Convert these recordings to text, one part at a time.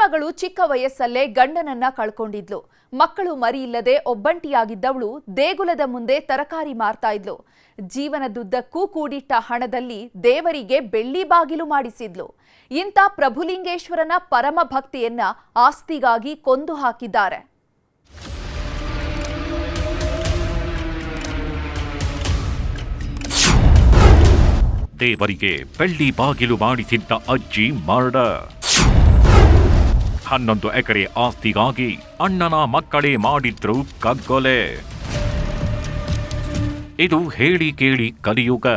ಮಗಳು ಚಿಕ್ಕ ವಯಸ್ಸಲ್ಲೇ ಗಂಡನನ್ನ ಕಳ್ಕೊಂಡಿದ್ಲು. ಮಕ್ಕಳು ಮರಿ ಇಲ್ಲದೆ ಒಬ್ಬಂಟಿಯಾಗಿದ್ದವಳು ದೇಗುಲದ ಮುಂದೆ ತರಕಾರಿ ಮಾರ್ತಾ ಇದ್ಲು. ಜೀವನದುದ್ದಕ್ಕೂ ಕೂಡಿಟ್ಟ ಹಣದಲ್ಲಿ ದೇವರಿಗೆ ಬೆಳ್ಳಿ ಬಾಗಿಲು ಮಾಡಿಸಿದ್ಲು. ಇಂಥ ಪ್ರಭುಲಿಂಗೇಶ್ವರನ ಪರಮ ಭಕ್ತಿಯನ್ನ ಆಸ್ತಿಗಾಗಿ ಕೊಂದು ಹಾಕಿದ್ದಾರೆ. ದೇವರಿಗೆ ಬೆಳ್ಳಿ ಬಾಗಿಲು ಮಾಡಿಸಿದ್ದ ಅಜ್ಜಿ ಮರ್ಡರ್. 11 ಎಕರೆ ಆಸ್ತಿಗಾಗಿ ಅಣ್ಣನ ಮಕ್ಕಳೇ ಮಾಡಿದ್ರು ಕಗ್ಗೊಲೆ. ಇದು ಹೇಳಿ ಕೇಳಿ ಕಲಿಯುಗ.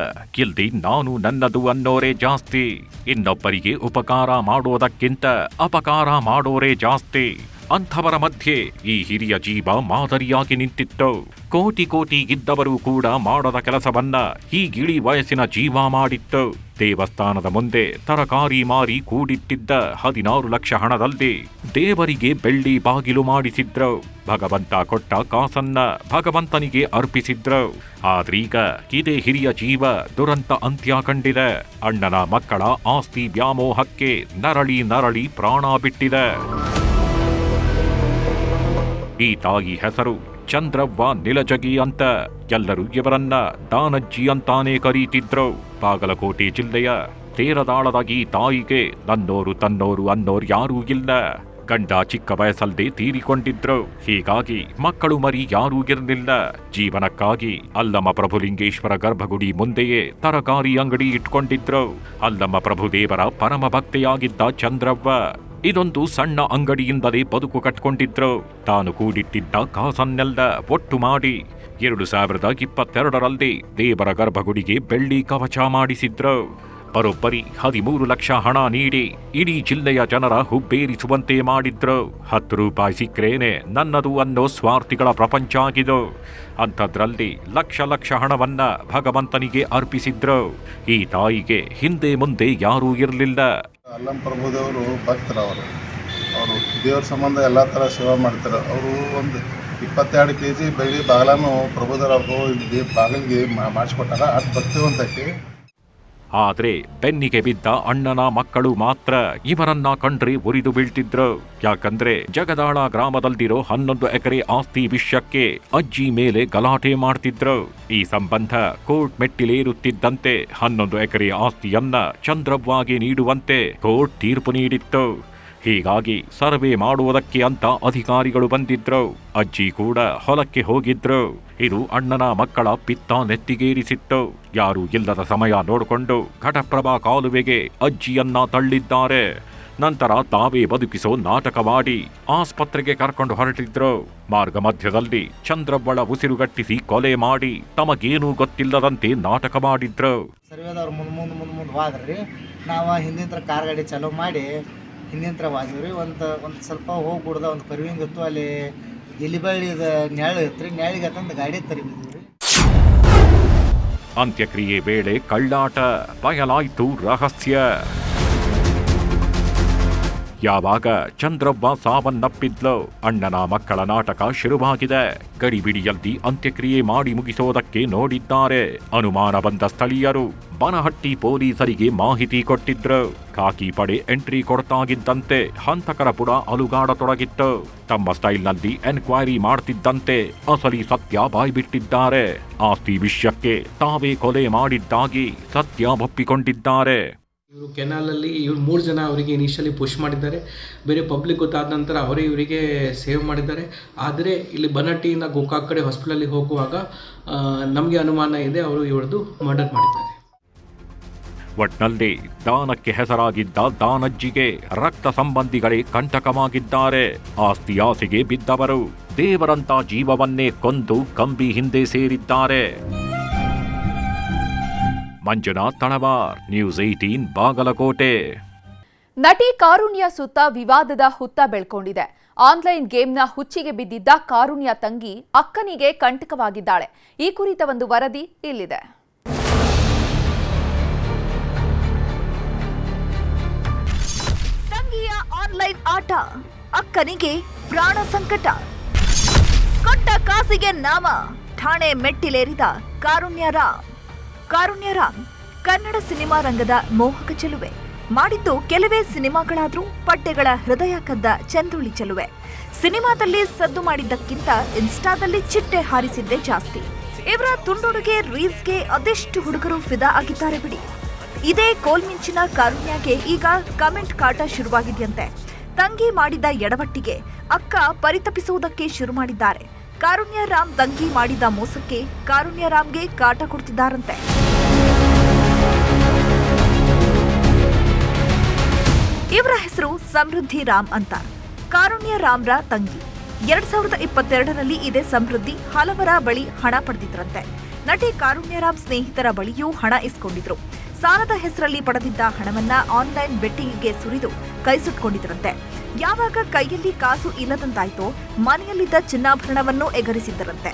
ಇಲ್ಲಿ ನಾನು ನನ್ನದು ಅನ್ನೋರೇ ಜಾಸ್ತಿ. ಇನ್ನೊಬ್ಬರಿಗೆ ಉಪಕಾರ ಮಾಡೋದಕ್ಕಿಂತ ಅಪಕಾರ ಮಾಡೋರೇ ಜಾಸ್ತಿ. ಅಂಥವರ ಮಧ್ಯೆ ಈ ಹಿರಿಯ ಜೀವ ಮಾದರಿಯಾಗಿ ನಿಂತಿತ್ತು. ಕೋಟಿ ಕೋಟಿ ಇದ್ದವರು ಕೂಡ ಮಾಡದ ಕೆಲಸವನ್ನ ಈ ಗಿಳಿ ವಯಸ್ಸಿನ ಜೀವ ಮಾಡಿತ್ತು. ದೇವಸ್ಥಾನದ ಮುಂದೆ ತರಕಾರಿ ಮಾರಿ ಕೂಡಿಟ್ಟಿದ್ದ 16 ಲಕ್ಷ ಹಣದಲ್ಲಿ ದೇವರಿಗೆ ಬೆಳ್ಳಿ ಬಾಗಿಲು ಮಾಡಿಸಿದ್ರು. ಭಗವಂತ ಕೊಟ್ಟ ಕಾಸನ್ನ ಭಗವಂತನಿಗೆ ಅರ್ಪಿಸಿದ್ರು. ಆದ್ರೀಗ ಇದೇ ಹಿರಿಯ ಜೀವ ದುರಂತ ಅಂತ್ಯ ಕಂಡಿದೆ. ಅಣ್ಣನ ಮಕ್ಕಳ ಆಸ್ತಿ ವ್ಯಾಮೋಹಕ್ಕೆ ನರಳಿ ನರಳಿ ಪ್ರಾಣ ಬಿಟ್ಟಿದೆ. ಈ ತಾಯಿ ಹೆಸರು ಚಂದ್ರವ್ವ ನಿಲಜಗಿ ಅಂತ. ಎಲ್ಲರೂ ಇವರನ್ನ ದಾನಜ್ಜಿ ಅಂತಾನೆ ಕರೀತಿದ್ರು. ಬಾಗಲಕೋಟೆ ಜಿಲ್ಲೆಯ ತೇರದಾಳದ ಈ ತಾಯಿಗೆ ನನ್ನೋರು ತನ್ನೋರು ಅನ್ನೋರು ಯಾರೂ ಇಲ್ಲ. ಗಂಡ ಚಿಕ್ಕ ವಯಸ್ಸಲ್ಲದೆ ತೀರಿಕೊಂಡಿದ್ರು. ಹೀಗಾಗಿ ಮಕ್ಕಳು ಮರಿ ಯಾರೂ ಇರಲಿಲ್ಲ. ಜೀವನಕ್ಕಾಗಿ ಅಲ್ಲಮ ಪ್ರಭುಲಿಂಗೇಶ್ವರ ಗರ್ಭಗುಡಿ ಮುಂದೆಯೇ ತರಕಾರಿ ಅಂಗಡಿ ಇಟ್ಕೊಂಡಿದ್ರು. ಅಲ್ಲಮ ಪ್ರಭುದೇವರ ಪರಮ ಭಕ್ತೆಯಾಗಿದ್ದ ಚಂದ್ರವ್ವ ಇದೊಂದು ಸಣ್ಣ ಅಂಗಡಿಯಿಂದಲೇ ಬದುಕು ಕಟ್ಕೊಂಡಿದ್ರು. ತಾನು ಕೂಡಿಟ್ಟಿದ್ದ ಕಾಸನ್ನೆಲ್ಲ ಒಟ್ಟು ಮಾಡಿ 2022ರಲ್ಲಿ ದೇವರ ಗರ್ಭಗುಡಿಗೆ ಬೆಳ್ಳಿ ಕವಚ ಮಾಡಿಸಿದ್ರು. ಬರೋಬ್ಬರಿ 13 ಲಕ್ಷ ಹಣ ನೀಡಿ ಇಡೀ ಜಿಲ್ಲೆಯ ಜನರ ಹುಬ್ಬೇರಿಸುವಂತೆ ಮಾಡಿದ್ರು. 10 ರೂಪಾಯಿ ಸಿಕ್ರೇನೆ ನನ್ನದು ಅನ್ನೋ ಸ್ವಾರ್ಥಿಗಳ ಪ್ರಪಂಚ ಆಗಿದು. ಅಂಥದ್ರಲ್ಲಿ ಲಕ್ಷ ಲಕ್ಷ ಹಣವನ್ನ ಭಗವಂತನಿಗೆ ಅರ್ಪಿಸಿದ್ರು. ಈ ತಾಯಿಗೆ ಹಿಂದೆ ಮುಂದೆ ಯಾರೂ ಇರಲಿಲ್ಲ. ಅಲ್ಲಂ ಪ್ರಭುದೇವರು ಭಕ್ತರು. ಅವರು ದೇವ್ರ ಸಂಬಂಧ ಎಲ್ಲ ಥರ ಸೇವೆ ಮಾಡ್ತಾರೆ. ಅವರು ಒಂದು 22 kg ಬೆಳ್ಳಿ ಬಾಗಿಲನ್ನು ಪ್ರಭುದೇವರು ಬಾಗಿಲಿಗೆ ಮಾಡಿಸ್ಕೊಟ್ಟಾರ. ಅದು ಭಕ್ತಿವಂತಕ್ಕೆ. ಆದ್ರೆ ಬೆನ್ನಿಗೆ ಬಿದ್ದ ಅಣ್ಣನ ಮಕ್ಕಳು ಮಾತ್ರ ಇವರನ್ನ ಕಂಡ್ರೆ ಉರಿದು ಬೀಳ್ತಿದ್ರು. ಯಾಕಂದ್ರೆ ಜಗದಾಳ ಗ್ರಾಮದಲ್ಲಿರೋ 11 ಎಕರೆ ಆಸ್ತಿ ವಿಷಯಕ್ಕೆ ಅಜ್ಜಿ ಮೇಲೆ ಗಲಾಟೆ ಮಾಡ್ತಿದ್ರು. ಈ ಸಂಬಂಧ ಕೋರ್ಟ್ ಮೆಟ್ಟಿಲೇರುತ್ತಿದ್ದಂತೆ 11 ಎಕರೆ ಆಸ್ತಿಯನ್ನ ಚಂದ್ರವ್ವಾಗೆ ನೀಡುವಂತೆ ಕೋರ್ಟ್ ತೀರ್ಪು ನೀಡಿತ್ತು. ಹೀಗಾಗಿ ಸರ್ವೆ ಮಾಡುವುದಕ್ಕೆ ಅಂತ ಅಧಿಕಾರಿಗಳು ಬಂದಿದ್ರು. ಅಜ್ಜಿ ಕೂಡ ಹೊಲಕ್ಕೆ ಹೋಗಿದ್ರು. ಇದು ಅಣ್ಣನ ಮಕ್ಕಳ ಪಿತ್ತ ನೆತ್ತಿಗೇರಿಸಿತ್ತು. ಯಾರೂ ಇಲ್ಲದ ಸಮಯ ನೋಡಿಕೊಂಡು ಘಟಪ್ರಭಾ ಕಾಲುವೆಗೆ ಅಜ್ಜಿಯನ್ನ ತಳ್ಳಿದ್ದಾರೆ. ನಂತರ ತಾವೇ ಬದುಕಿಸೋ ನಾಟಕವಾಡಿ ಆಸ್ಪತ್ರೆಗೆ ಕರ್ಕೊಂಡು ಹೊರಟಿದ್ರು. ಮಾರ್ಗ ಮಧ್ಯದಲ್ಲಿ ಚಂದ್ರವ್ವಳ ಉಸಿರುಗಟ್ಟಿಸಿ ಕೊಲೆ ಮಾಡಿ ತಮಗೇನೂ ಗೊತ್ತಿಲ್ಲದಂತೆ ನಾಟಕ ಮಾಡಿದ್ರು. ಸರ್ವೇದವ್ರು ಮುಂದೆ ಹೋದ್ರಿ. ನಾವು ಹಿಂದಿನ ಕಾರ್ ಗಾಡಿ ಚಾಲೂ ಮಾಡಿ ಹಿಂದಿನ ವಾದಿವ್ರಿ. ಒಂದು ಸ್ವಲ್ಪ ಹೋಗಿ ಬಿಡ್ದ ಒಂದು ಕರುವಿಂಗಿತ್ತು. ಅಲ್ಲಿ ಎಲಿಬಳ್ಳಿದ ನೆರಳು ಇತ್ತು. ನೆರಳಿಗೆ ತಂದು ಗಾಡಿ ತರಿಬಿದ್ವಿ. ಅಂತ್ಯಕ್ರಿಯೆ ವೇಳೆ ಕಳ್ಳಾಟ ಬಯಲಾಯ್ತು ರಹಸ್ಯ. ಯಾವಾಗ ಚಂದ್ರವ್ವ ಸಾವನ್ನಪ್ಪಿದ್ಲು ಅಣ್ಣನ ಮಕ್ಕಳ ನಾಟಕ ಶುರುವಾಗಿದೆ. ಗಡಿಬಿಡಿಯಲ್ಲಿ ಅಂತ್ಯಕ್ರಿಯೆ ಮಾಡಿ ಮುಗಿಸೋದಕ್ಕೆ ನೋಡಿದ್ದಾರೆ. ಅನುಮಾನ ಬಂದ ಸ್ಥಳೀಯರು ಬನಹಟ್ಟಿ ಪೊಲೀಸರಿಗೆ ಮಾಹಿತಿ ಕೊಟ್ಟಿದ್ರು. ಖಾಕಿ ಪಡೆ ಎಂಟ್ರಿ ಕೊಡ್ತಾಗಿದ್ದಂತೆ ಹಂತಕರ ಪುಡ ಅಲುಗಾಡತೊಡಗಿತ್ತು. ತಮ್ಮ ಸ್ಟೈಲ್ನಲ್ಲಿ ಎನ್ಕ್ವೈರಿ ಮಾಡ್ತಿದ್ದಂತೆ ಅಸಲಿ ಸತ್ಯ ಬಾಯ್ಬಿಟ್ಟಿದ್ದಾರೆ. ಆಸ್ತಿ ವಿಷಯಕ್ಕೆ ತಾವೇ ಕೊಲೆ ಮಾಡಿದ್ದಾಗಿ ಸತ್ಯ ಒಪ್ಪಿಕೊಂಡಿದ್ದಾರೆ. ಇವರು ಕೆನಾಲಲ್ಲಿ 3 ಜನ ಅವರಿಗೆ ಇನಿಷಿಯಲಿ ಪುಷ್ ಮಾಡಿದ್ದಾರೆ. ಬೇರೆ ಪಬ್ಲಿಕ್ ಗೊತ್ತಾದ ನಂತರ ಅವರೇ ಇವರಿಗೆ ಸೇವ್ ಮಾಡಿದ್ದಾರೆ. ಆದರೆ ಇಲ್ಲಿ ಬನಹಟ್ಟಿಯಿಂದ ಗೋಕಾಕ್ ಕಡೆ ಹಾಸ್ಪಿಟಲಲ್ಲಿ ಹೋಗುವಾಗ ನಮಗೆ ಅನುಮಾನ ಇದೆ ಅವರು ಇವ್ರದ್ದು ಮರ್ಡರ್ ಮಾಡಿದ್ದಾರೆ. ಒಟ್ನಲ್ಲಿ ದಾನಕ್ಕೆ ಹೆಸರಾಗಿದ್ದ ದಾನಜ್ಜಿಗೆ ರಕ್ತ ಸಂಬಂಧಿಗಳೇ ಕಂಟಕವಾಗಿದ್ದಾರೆ. ಆಸ್ತಿ ಆಸೆಗೆ ಬಿದ್ದವರು ದೇವರಂತ ಜೀವವನ್ನೇ ಕೊಂದು ಕಂಬಿ ಹಿಂದೆ ಸೇರಿದ್ದಾರೆ. ಮಂಜುನಾಥ್ ತಳವಾರ್, ನ್ಯೂಸ್ 18 ಬಾಗಲಕೋಟೆ. ನಟಿ ಕಾರುಣ್ಯ ಸುತ್ತ ವಿವಾದದ ಹುತ್ತ ಬೆಳ್ಕೊಂಡಿದೆ. ಆನ್ಲೈನ್ ಗೇಮ್ನ ಹುಚ್ಚಿಗೆ ಬಿದ್ದಿದ್ದ ಕಾರುಣ್ಯ ತಂಗಿ ಅಕ್ಕನಿಗೆ ಕಂಟಕವಾಗಿದ್ದಾಳೆ. ಈ ಕುರಿತ ಒಂದು ವರದಿ ಇಲ್ಲಿದೆ. ತಂಗಿಯ ಆನ್ಲೈನ್ ಆಟ, ಅಕ್ಕನಿಗೆ ಪ್ರಾಣ ಸಂಕಟ. ಕೊಟ್ಟ ಕಾಸಿಗೆ ನಾಮ, ಠಾಣೆ ಮೆಟ್ಟಿಲೇರಿದ ಕಾರುಣ್ಯ ರಾಮ್. ಕನ್ನಡ ಸಿನಿಮಾ ರಂಗದ ಮೋಹಕ ಚೆಲುವೆ. ಮಾಡಿದ್ದು ಕೆಲವೇ ಸಿನಿಮಾಗಳಾದ್ರೂ ಪಡ್ಡೆಗಳ ಹೃದಯ ಕದ್ದ ಚಂದ್ರುಳಿ ಚೆಲುವೆ. ಸಿನಿಮಾದಲ್ಲಿ ಸದ್ದು ಮಾಡಿದ್ದಕ್ಕಿಂತ ಇನ್ಸ್ಟಾದಲ್ಲಿ ಚಿಟ್ಟೆ ಹಾರಿಸಿದ್ದೇ ಜಾಸ್ತಿ. ಇವರ ತುಂಡುಡುಗೆ ರೀಲ್ಸ್ಗೆ ಅದೆಷ್ಟು ಹುಡುಗರು ಫಿದಾ ಆಗಿದ್ದಾರೆ ಬಿಡಿ. ಇದೇ ಕೋಲ್ಮಿಂಚಿನ ಕಾರುಣ್ಯಗೆ ಈಗ ಕಮೆಂಟ್ ಕಾಟ ಶುರುವಾಗಿದೆಯಂತೆ. ತಂಗಿ ಮಾಡಿದ ಎಡವಟ್ಟಿಗೆ ಅಕ್ಕ ಪರಿತಪಿಸುವುದಕ್ಕೆ ಶುರು ಮಾಡಿದ್ದಾರೆ. ಕಾರುಣ್ಯ ರಾಮ್ ತಂಗಿ ಮಾಡಿದ ಮೋಸಕ್ಕೆ ಕಾರುಣ್ಯ ರಾಮ್ಗೆ ಕಾಟ ಕೊಡ್ತಿದ್ದಾರಂತೆ. ಇವರ ಹೆಸರು ಸಮೃದ್ಧಿ ರಾಮ್ ಅಂತ. ಕಾರುಣ್ಯ ರಾಮ್ರ ತಂಗಿ. 2022ರಲ್ಲಿ ಇದೇ ಸಮೃದ್ಧಿ ಹಲವರ ಬಳಿ ಹಣ ಪಡೆದಿದ್ರಂತೆ. ನಟಿ ಕಾರುಣ್ಯ ರಾಮ್ ಸ್ನೇಹಿತರ ಬಳಿಯೂ ಹಣ ಇಸ್ಕೊಂಡಿದ್ರು. ಸಾಲದ ಹೆಸರಲ್ಲಿ ಪಡೆದಿದ್ದ ಹಣವನ್ನ ಆನ್ಲೈನ್ ಬೆಟ್ಟಿಂಗ್ಗೆ ಸುರಿದು ಕೈಸುಟ್ಕೊಂಡಿದ್ರಂತೆ. ಯಾವಾಗ ಕೈಯಲ್ಲಿ ಕಾಸು ಇಲ್ಲದಂತಾಯ್ತೋ ಮನೆಯಲ್ಲಿದ್ದ ಚಿನ್ನಾಭರಣವನ್ನು ಎಗರಿಸಿದ್ದರಂತೆ.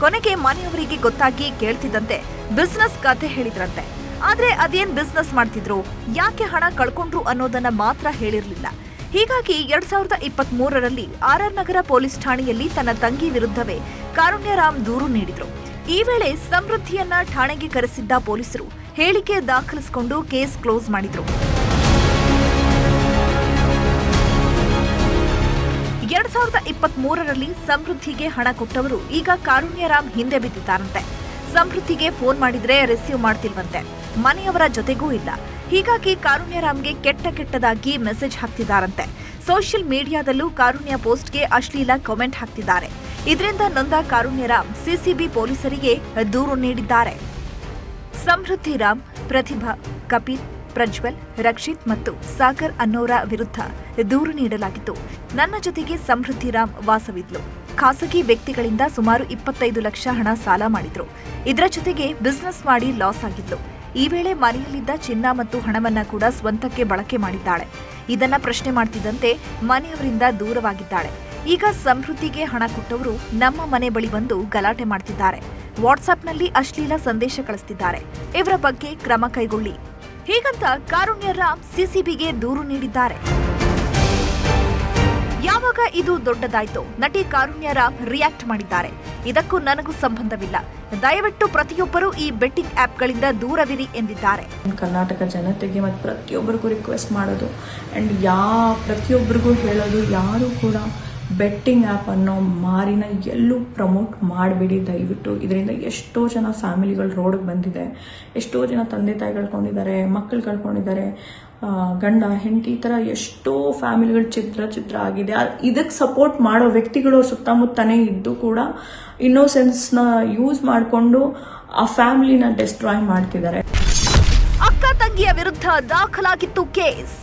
ಕೊನೆಗೆ ಮನೆಯವರಿಗೆ ಗೊತ್ತಾಗಿ ಕೇಳ್ತಿದ್ದಂತೆ ಬಿಸ್ನೆಸ್ ಕಥೆ ಹೇಳಿದ್ರಂತೆ. ಆದ್ರೆ ಅದೇನ್ ಬಿಸ್ನೆಸ್ ಮಾಡ್ತಿದ್ರು, ಯಾಕೆ ಹಣ ಕಳ್ಕೊಂಡ್ರು ಅನ್ನೋದನ್ನ ಮಾತ್ರ ಹೇಳಿರ್ಲಿಲ್ಲ. ಹೀಗಾಗಿ 2023ರಲ್ಲಿ RR ನಗರ ಪೊಲೀಸ್ ಠಾಣೆಯಲ್ಲಿ ತನ್ನ ತಂಗಿ ವಿರುದ್ಧವೇ ಕಾರುಣ್ಯ ರಾಮ್ ದೂರು ನೀಡಿದ್ರು. ಈ ವೇಳೆ ಸಮೃದ್ಧಿಯನ್ನ ಠಾಣೆಗೆ ಕರೆಸಿದ್ದ ಪೊಲೀಸರು ಹೇಳಿಕೆ ದಾಖಲಿಸಿಕೊಂಡು ಕೇಸ್ ಕ್ಲೋಸ್ ಮಾಡಿದ್ರು. 2023ರಲ್ಲಿ ಸಮೃದ್ಧಿಗೆ ಹಣ ಕೊಟ್ಟವರು ಈಗ ಕಾರುಣ್ಯ ರಾಮ್ ಹಿಂದೆ ಬಿದ್ದಿದ್ದಾರಂತೆ. ಸಮೃದ್ಧಿಗೆ ಫೋನ್ ಮಾಡಿದ್ರೆ ರಿಸೀವ್ ಮಾಡ್ತಿಲ್ವಂತೆ. ಮನೆಯವರ ಜೊತೆಗೂ ಇಲ್ಲ. ಹೀಗಾಗಿ ಕಾರುಣ್ಯ ರಾಮ್ಗೆ ಕೆಟ್ಟದಾಗಿ ಮೆಸೇಜ್ ಹಾಕ್ತಿದ್ದಾರಂತೆ. ಸೋಷಿಯಲ್ ಮೀಡಿಯಾದಲ್ಲೂ ಕಾರುಣ್ಯ ಪೋಸ್ಟ್ಗೆ ಅಶ್ಲೀಲ ಕಾಮೆಂಟ್ ಹಾಕ್ತಿದ್ದಾರೆ. ಇದರಿಂದ ನೊಂದ ಕಾರುಣ್ಯ ರಾಮ್ ಸಿಸಿಬಿ ಪೊಲೀಸರಿಗೆ ದೂರು ನೀಡಿದ್ದಾರೆ. ಸಮೃದ್ಧಿ ರಾಮ್, ಪ್ರತಿಭಾ, ಕಪಿಲ್, ಪ್ರಜ್ವಲ್, ರಕ್ಷಿತ್ ಮತ್ತು ಸಾಗರ್ ಅನ್ನೋರ ವಿರುದ್ಧ ದೂರು ನೀಡಲಾಗಿತ್ತು. ನನ್ನ ಜೊತೆಗೆ ಸಮೃದ್ಧಿ ರಾಮ್ ವಾಸವಿದ್ಲು. ಖಾಸಗಿ ವ್ಯಕ್ತಿಗಳಿಂದ ಸುಮಾರು 25 ಲಕ್ಷ ಹಣ ಸಾಲ ಮಾಡಿದ್ರು. ಇದರ ಜೊತೆಗೆ ಬಿಸ್ನೆಸ್ ಮಾಡಿ ಲಾಸ್ ಆಗಿದ್ಲು. ಈ ವೇಳೆ ಮನೆಯಲ್ಲಿದ್ದ ಚಿನ್ನ ಮತ್ತು ಹಣವನ್ನ ಕೂಡ ಸ್ವಂತಕ್ಕೆ ಬಳಕೆ ಮಾಡಿದ್ದಾಳೆ. ಇದನ್ನ ಪ್ರಶ್ನೆ ಮಾಡ್ತಿದ್ದಂತೆ ಮನೆಯವರಿಂದ ದೂರವಾಗಿದ್ದಾಳೆ. ಈಗ ಸಮೃದ್ಧಿಗೆ ಹಣ ಕೊಟ್ಟವರು ನಮ್ಮ ಮನೆ ಬಳಿ ಬಂದು ಗಲಾಟೆ ಮಾಡ್ತಿದ್ದಾರೆ. ವಾಟ್ಸ್ಆಪ್ನಲ್ಲಿ ಅಶ್ಲೀಲ ಸಂದೇಶ ಕಳಿಸ್ತಿದ್ದಾರೆ. ಇವರ ಬಗ್ಗೆ ಕ್ರಮ ಕೈಗೊಳ್ಳಿ ಹೀಗಂತ ಕಾರುಣ್ಯ ರಾಮ್ ಸಿಸಿಬಿಗೆ ದೂರು ನೀಡಿದ್ದಾರೆ. ಯಾವಾಗ ಇದು ದೊಡ್ಡದಾಯ್ತೋ ನಟಿ ಕಾರುಣ್ಯ ರಾಮ್ ರಿಯಾಕ್ಟ್ ಮಾಡಿದ್ದಾರೆ. ಇದಕ್ಕೂ ನನಗೂ ಸಂಬಂಧವಿಲ್ಲ. ದಯವಿಟ್ಟು ಪ್ರತಿಯೊಬ್ಬರೂ ಈ ಬೆಟ್ಟಿಂಗ್ ಆ್ಯಪ್ಗಳಿಂದ ದೂರವಿರಿ ಎಂದಿದ್ದಾರೆ. ಕರ್ನಾಟಕ ಜನತೆಗೆ ಮತ್ತು ಪ್ರತಿಯೊಬ್ಬರಿಗೂ ರಿಕ್ವೆಸ್ಟ್ ಮಾಡೋದು ಆ್ಯಂಡ್ ಪ್ರತಿಯೊಬ್ಬರಿಗೂ ಹೇಳೋದು, ಯಾರು ಕೂಡ ಬೆಟ್ಟಿಂಗ್ ಆ್ಯಪ್ ಅನ್ನೋ ಮಾರಿನ ಎಲ್ಲೂ ಪ್ರಮೋಟ್ ಮಾಡಬೇಡಿ ದಯವಿಟ್ಟು. ಇದರಿಂದ ಎಷ್ಟೋ ಜನ ಫ್ಯಾಮಿಲಿಗಳು ರೋಡಿಗೆ ಬಂದಿದೆ. ಎಷ್ಟೋ ಜನ ತಂದೆ ತಾಯಿ ಕಳ್ಕೊಂಡಿದ್ದಾರೆ, ಮಕ್ಕಳು ಕಳ್ಕೊಂಡಿದ್ದಾರೆ, ಗಂಡ ಹೆಂಡತಿ ಈ ಥರ ಎಷ್ಟೋ ಫ್ಯಾಮಿಲಿಗಳು ಚಿತ್ರ ಆಗಿದೆ. ಇದಕ್ಕೆ ಸಪೋರ್ಟ್ ಮಾಡೋ ವ್ಯಕ್ತಿಗಳು ಸುತ್ತಮುತ್ತನೇ ಇದ್ದು ಕೂಡ ಇನ್ನೋಸೆನ್ಸ್ನ ಯೂಸ್ ಮಾಡಿಕೊಂಡು ಆ ಫ್ಯಾಮಿಲಿನ ಡಿಸ್ಟ್ರಾಯ್ ಮಾಡ್ತಿದ್ದಾರೆ. ಅಕ್ಕ ತಂಗಿಯ ವಿರುದ್ಧ ದಾಖಲಾಗಿತ್ತು ಕೇಸ್.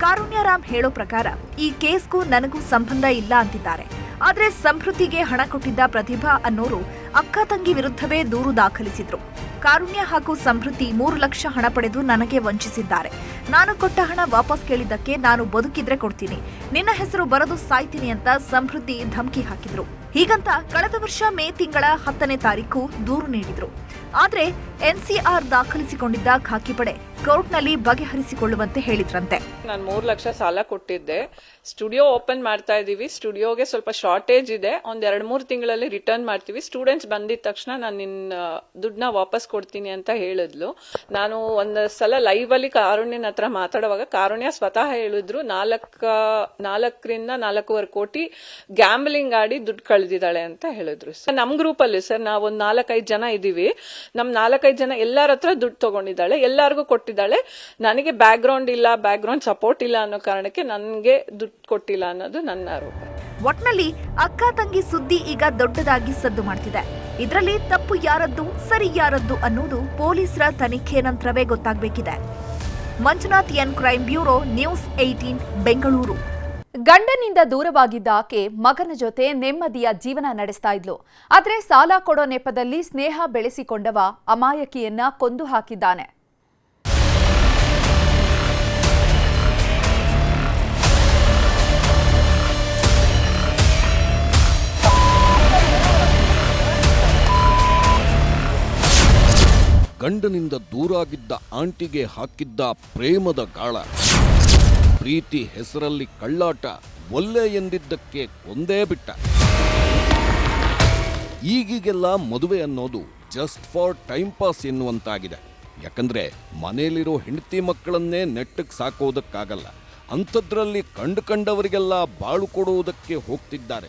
ಕಾರುಣ್ಯ ರಾಮ್ ಹೇಳೋ ಪ್ರಕಾರ ಈ ಕೇಸ್ಗೂ ನನಗೂ ಸಂಬಂಧ ಇಲ್ಲ ಅಂತಿದ್ದಾರೆ. ಆದ್ರೆ ಸಮೃದ್ಧಿಗೆ ಹಣ ಕೊಟ್ಟಿದ್ದ ಪ್ರತಿಭಾ ಅನ್ನೋರು ಅಕ್ಕ ತಂಗಿ ವಿರುದ್ಧವೇ ದೂರು ದಾಖಲಿಸಿದ್ರು. ಕಾರುಣ್ಯ ಹಾಗೂ ಸಮೃದ್ಧಿ 3 ಲಕ್ಷ ಹಣ ಪಡೆದು ನನಗೆ ವಂಚಿಸಿದ್ದಾರೆ. ನಾನು ಕೊಟ್ಟ ಹಣ ವಾಪಸ್ ಕೇಳಿದ್ದಕ್ಕೆ ನಾನು ಬದುಕಿದ್ರೆ ಕೊಡ್ತೀನಿ, ನಿನ್ನ ಹೆಸರು ಬರೆದು ಸಾಯ್ತೀನಿ ಅಂತ ಸಮೃದ್ಧಿ ಧಮಕಿ ಹಾಕಿದ್ರು. ಹೀಗಂತ ಕಳೆದ ವರ್ಷ ಮೇ ತಿಂಗಳ 10ನೇ ತಾರೀಕು ದೂರು ನೀಡಿದ್ರು. ಆದ್ರೆ NCR ದಾಖಲಿಸಿಕೊಂಡಿದ್ದ ಖಾಕಿ ಪಡೆ ಕೋರ್ಟ್ನಲ್ಲಿ ಬಗೆಹರಿಸಿಕೊಳ್ಳುವಂತೆ ಹೇಳಿದ್ರಂತೆ. ನಾನು 3 ಲಕ್ಷ ಸಾಲ ಕೊಟ್ಟಿದ್ದೆ. ಸ್ಟುಡಿಯೋ ಓಪನ್ ಮಾಡ್ತಾ ಇದೀವಿ. ಸ್ಟುಡಿಯೋಗೆ ಸ್ವಲ್ಪ ಶಾರ್ಟೇಜ್ ಇದೆ. ಒಂದ್ 2-3 ತಿಂಗಳಲ್ಲಿ ರಿಟರ್ನ್ ಮಾಡ್ತೀವಿ. ಸ್ಟೂಡೆಂಟ್ಸ್ ಬಂದಿದ ತಕ್ಷಣ ನಾನು ನಿನ್ನ ದುಡ್ಡನ್ನ ವಾಪಸ್ ಕೊಡ್ತೀನಿ ಅಂತ ಹೇಳಿದ್ಲು. ನಾನು ಒಂದ್ ಸಲ ಲೈವ್ ಅಲ್ಲಿ ಕಾರುಣ್ಯನ ಹತ್ರ ಮಾತಾಡುವಾಗ ಕಾರುಣ್ಯ ಸ್ವತಃ ಹೇಳಿದ್ರು 4ರಿಂದ 4.25 ಕೋಟಿ ಗ್ಯಾಂಬ್ಲಿಂಗ್ ಆಡಿ ದುಡ್ಡು ಕಳೆದಿದ್ದಾಳೆ ಅಂತ ಹೇಳಿದ್ರು. ನಮ್ ಗ್ರೂಪ್ ಅಲ್ಲಿ ಸರ್ ನಾವು ಒಂದ್ 4-5 ಜನ ಇದೀವಿ. ನಮ್ 4-5 ಜನ ಎಲ್ಲಾರ ಹತ್ರ ದುಡ್ಡು ತಗೊಂಡಿದ್ದಾಳೆ, ಎಲ್ಲಾರ್ಗೂ ಕೊಟ್ಟಿದ್ದಾಳೆ. ನನಗೆ ಬ್ಯಾಕ್ ಗ್ರೌಂಡ್ ಸಪೋರ್ಟ್ ಇಲ್ಲ ಅನ್ನೋ ಕಾರಣಕ್ಕೆ ನನಗೆ ದುಡ್ಡು ಕೊಟ್ಟಿಲ್ಲ ಅನ್ನೋದು ನನ್ನ ಆರೋಪ. ಒಟ್ನಲ್ಲಿ ಅಕ್ಕ ತಂಗಿ ಸುದ್ದಿ ಈಗ ದೊಡ್ಡದಾಗಿ ಸದ್ದು ಮಾಡ್ತಿದೆ. ಇದರಲ್ಲಿ ತಪ್ಪು ಯಾರದ್ದು ಸರಿ ಯಾರದ್ದು ಅನ್ನೋದು ಪೊಲೀಸರ ತನಿಖೆ ನಂತರವೇ ಗೊತ್ತಾಗಬೇಕಿದೆ. Manjunath N, crime bureau, news 18 Bengaluru. ಗಂಡನಿಂದ ದೂರವಾಗಿದ್ದ ಆಕೆ ಮಗನ ಜೊತೆ ನೆಮ್ಮದಿಯ ಜೀವನ ನಡೆಸ್ತಾ ಇದ್ಲು. ಆದ್ರೆ ಸಾಲ ಕೊಡೋ ನೆಪದಲ್ಲಿ ಸ್ನೇಹ ಬೆಳೆಸಿಕೊಂಡವ ಅಮಾಯಕಿಯನ್ನ ಕೊಂದು ಹಾಕಿದ್ದಾನೆ. ಗಂಡನಿಂದ ದೂರಾಗಿದ್ದ ಆಂಟಿಗೆ ಹಾಕಿದ್ದ ಪ್ರೇಮದ ಗಾಳ, ಪ್ರೀತಿ ಹೆಸರಲ್ಲಿ ಕಳ್ಳಾಟ, ಒಲ್ಲೆ ಎಂದಿದ್ದಕ್ಕೆ ಕೊಂದೇ ಬಿಟ್ಟ. ಈಗೀಗೆಲ್ಲ ಮದುವೆ ಅನ್ನೋದು ಜಸ್ಟ್ ಫಾರ್ ಟೈಮ್ ಪಾಸ್ ಎನ್ನುವಂತಾಗಿದೆ. ಯಾಕಂದ್ರೆ ಮನೆಯಲ್ಲಿರೋ ಹೆಂಡತಿ ಮಕ್ಕಳನ್ನೇ ನೆಟ್ಟಕ್ಕೆ ಸಾಕೋದಕ್ಕಾಗಲ್ಲ. ಅಂಥದ್ರಲ್ಲಿ ಕಂಡವರಿಗೆಲ್ಲ ಬಾಳು ಕೊಡುವುದಕ್ಕೆ ಹೋಗ್ತಿದ್ದಾರೆ.